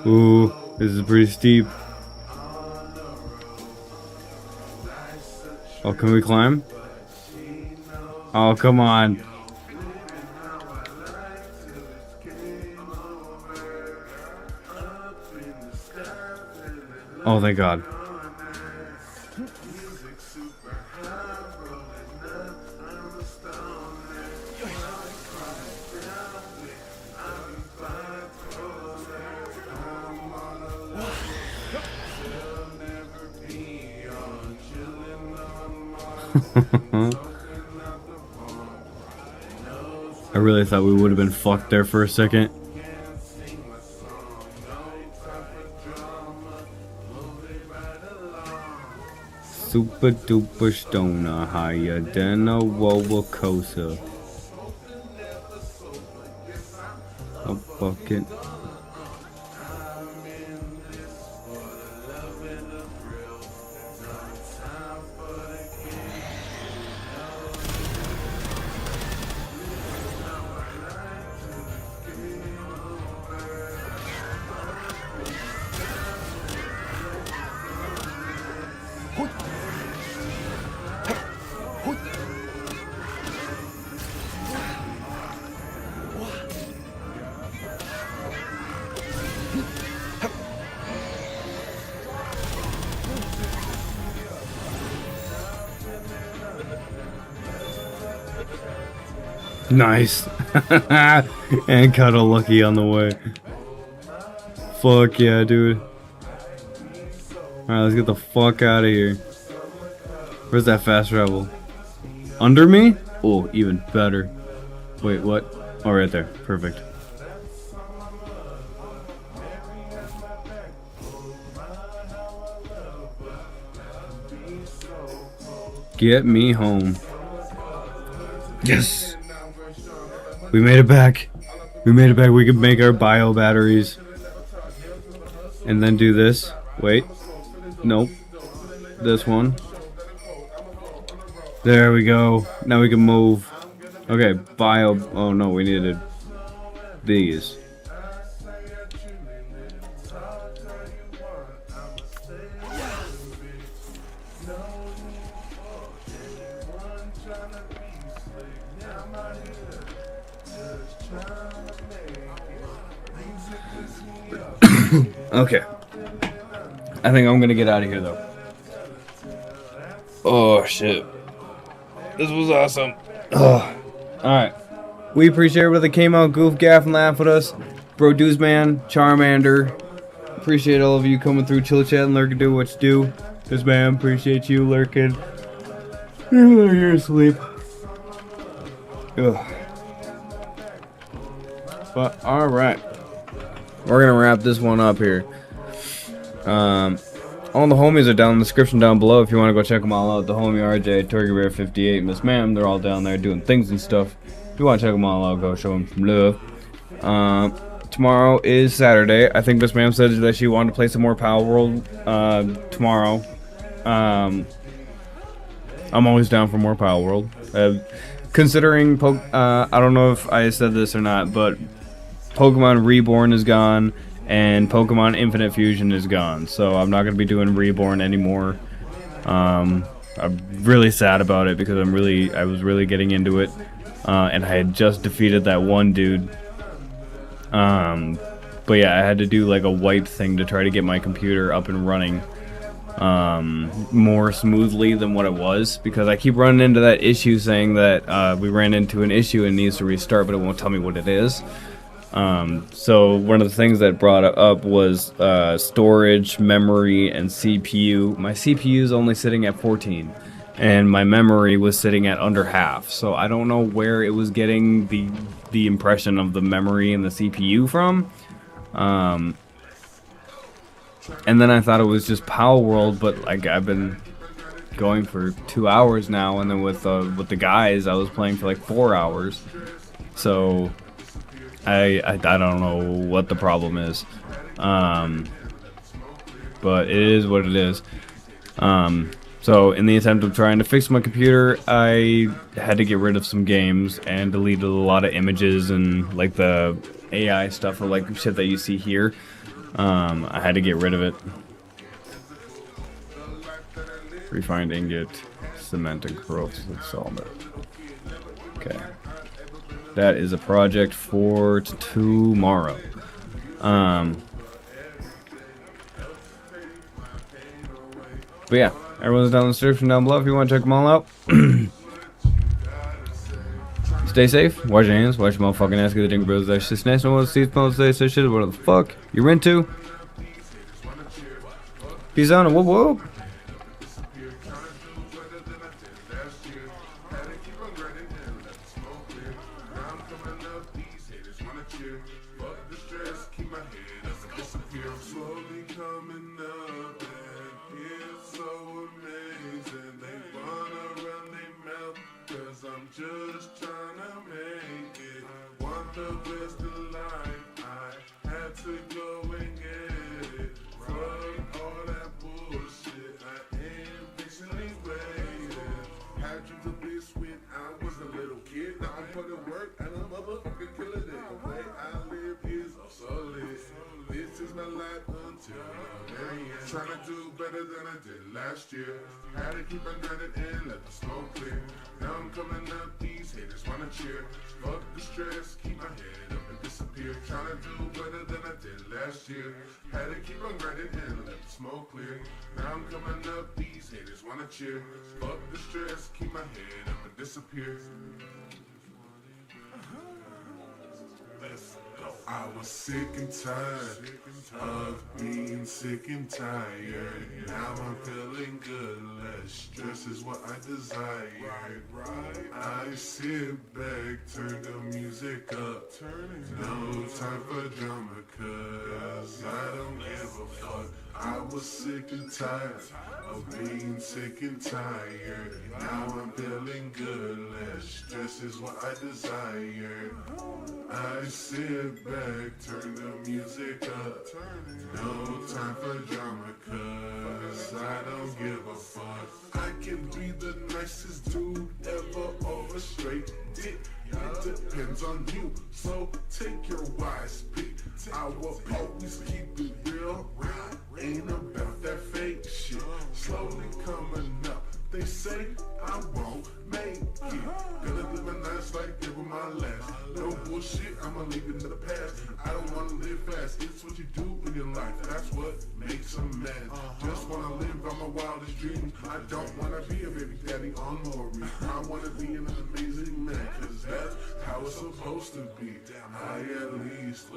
Ooh, this is pretty steep. Oh, can we climb? Oh, come on. Oh, thank God. I really thought we would have been fucked there for a second. Super duper stoner, higher than a roller coaster. A bucket. Nice. And got a lucky on the way. Fuck yeah, dude. Alright, let's get the fuck out of here. Where's that fast travel? Under me? Oh, even better. Wait, what? Oh, right there. Perfect. Get me home. Yes! We made it back. We made it back. We could make our bio batteries. And then do this. Wait. Nope. This one. There we go. Now we can move. Okay, bio. Oh no, we needed these. Okay. I think I'm gonna get out of here though. Oh shit. This was awesome. Alright. We appreciate everybody that came out, goof, gaff, and laugh with us. Bro Dewsman, Charmander. Appreciate all of you coming through, chill, chat, and lurking, do what you do. This man, appreciate you lurking. You're here to sleep. Ugh. But alright. We're gonna wrap this one up here. All the homies are down in the description down below if you want to go check them all out. The HomieRjay, TurkeyBear58, MrsMaaam, they're all down there doing things and stuff. If you want to check them all out, go show them some love. Tomorrow is Saturday. I think MrsMaaam said that she wanted to play some more Palworld tomorrow. I'm always down for more Palworld. Considering, I don't know if I said this or not, but Pokemon Reborn is gone. And Pokemon Infinite Fusion is gone, so I'm not gonna be doing Reborn anymore. I'm really sad about it because I was really getting into it, and I had just defeated that one dude. But yeah, I had to do like a wipe thing to try to get my computer up and running more smoothly than what it was, because I keep running into that issue saying that we ran into an issue and needs to restart, but it won't tell me what it is. So one of the things that brought it up was storage, memory, and CPU. My CPU is only sitting at 14, and my memory was sitting at under half. So I don't know where it was getting the impression of the memory and the CPU from. And then I thought it was just Palworld, but like I've been going for 2 hours now, and then with the guys I was playing for like 4 hours. So I don't know what the problem is, but it is what it is. So in the attempt of trying to fix my computer, I had to get rid of some games and deleted a lot of images and like the AI stuff or like shit that you see here. I had to get rid of it. Refined ingot, cement, and corrosive solvent. Okay. That is a project for tomorrow. But yeah, everyone's down in the description down below if you want to check them all out. Stay safe, wash your hands, wash your motherfucking ass, get the Dingle Bros, that shit's nice, no one sees, don't say shit, what the fuck you're into. Peace out and whoop whoop. I'm just trying to make it. Want the best of life, I had to go and get it. Fuck all that bullshit, I am patiently waiting. Had you to be sweet, I was a little kid. Now I'm putting work and I'm motherfucking killing it. The way I live is solid. This is my life until the very end. Trying to do better than I did last year. Had to keep on grinding and let the smoke clear. Now I'm coming up, these haters wanna cheer. Fuck the stress, keep my head up and disappear. Trying to do better than I did last year. Had to keep on grinding and let the smoke clear. Now I'm coming up, these haters wanna cheer. Fuck the stress, keep my head up and disappear. Let's go. I was sick and tired of being sick and tired. Now I'm feeling good, less stress is what I desire. I sit back, turn the music up. No time for drama, cause I don't give a fuck. I was sick and tired of being sick and tired. Now I'm feeling good, less stress is what I desire. I sit back, turn the music up. No time for drama, cause I don't give a fuck. I can be the nicest dude ever over straight dick. It depends on you, so take your wise pick. I will always keep it real. Ain't about that fake shit. Slowly coming up. They say I won't make it. Gonna live my life like it was my last. No bullshit shit, I'ma leave it in the past. I don't wanna live fast, it's what you do in your life. That's what makes a man. Just wanna live on my wildest dreams. I don't wanna be a baby daddy on Maury. I wanna be an amazing man, cause that's how it's supposed to be. I at least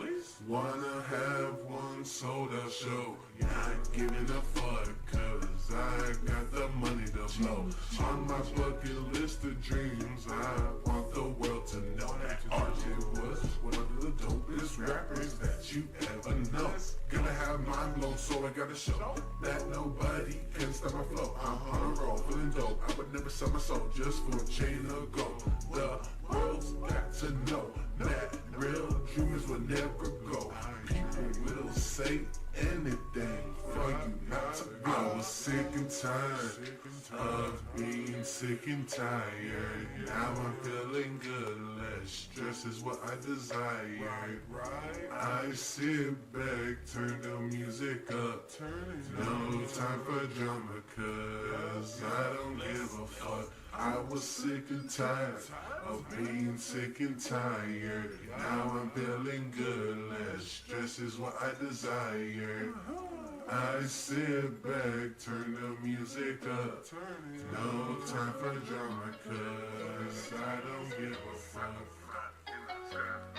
wanna have one sold out show. Not giving a fuck, cause I got the money to blow. On my bucket list of dreams, I want the world to know that RJ was one of the dopest rappers that you ever know. Gonna have mind blown, so I gotta show that nobody can stop my flow. I'm on a roll, feeling dope. I would never sell my soul just for a chain of gold. The world's got to know that real dreamers will never go. People will say anything for you not to go. I was sick and tired of being sick and tired. Now I'm feeling good. Less stress is what I desire. I sit back, turn the music up. No time for drama, cause I don't give a fuck. I was sick and tired of being sick and tired. Now I'm feeling good. Less stress is what I desire. I sit back, turn the music up. No time for drama, cause I don't give a fuck.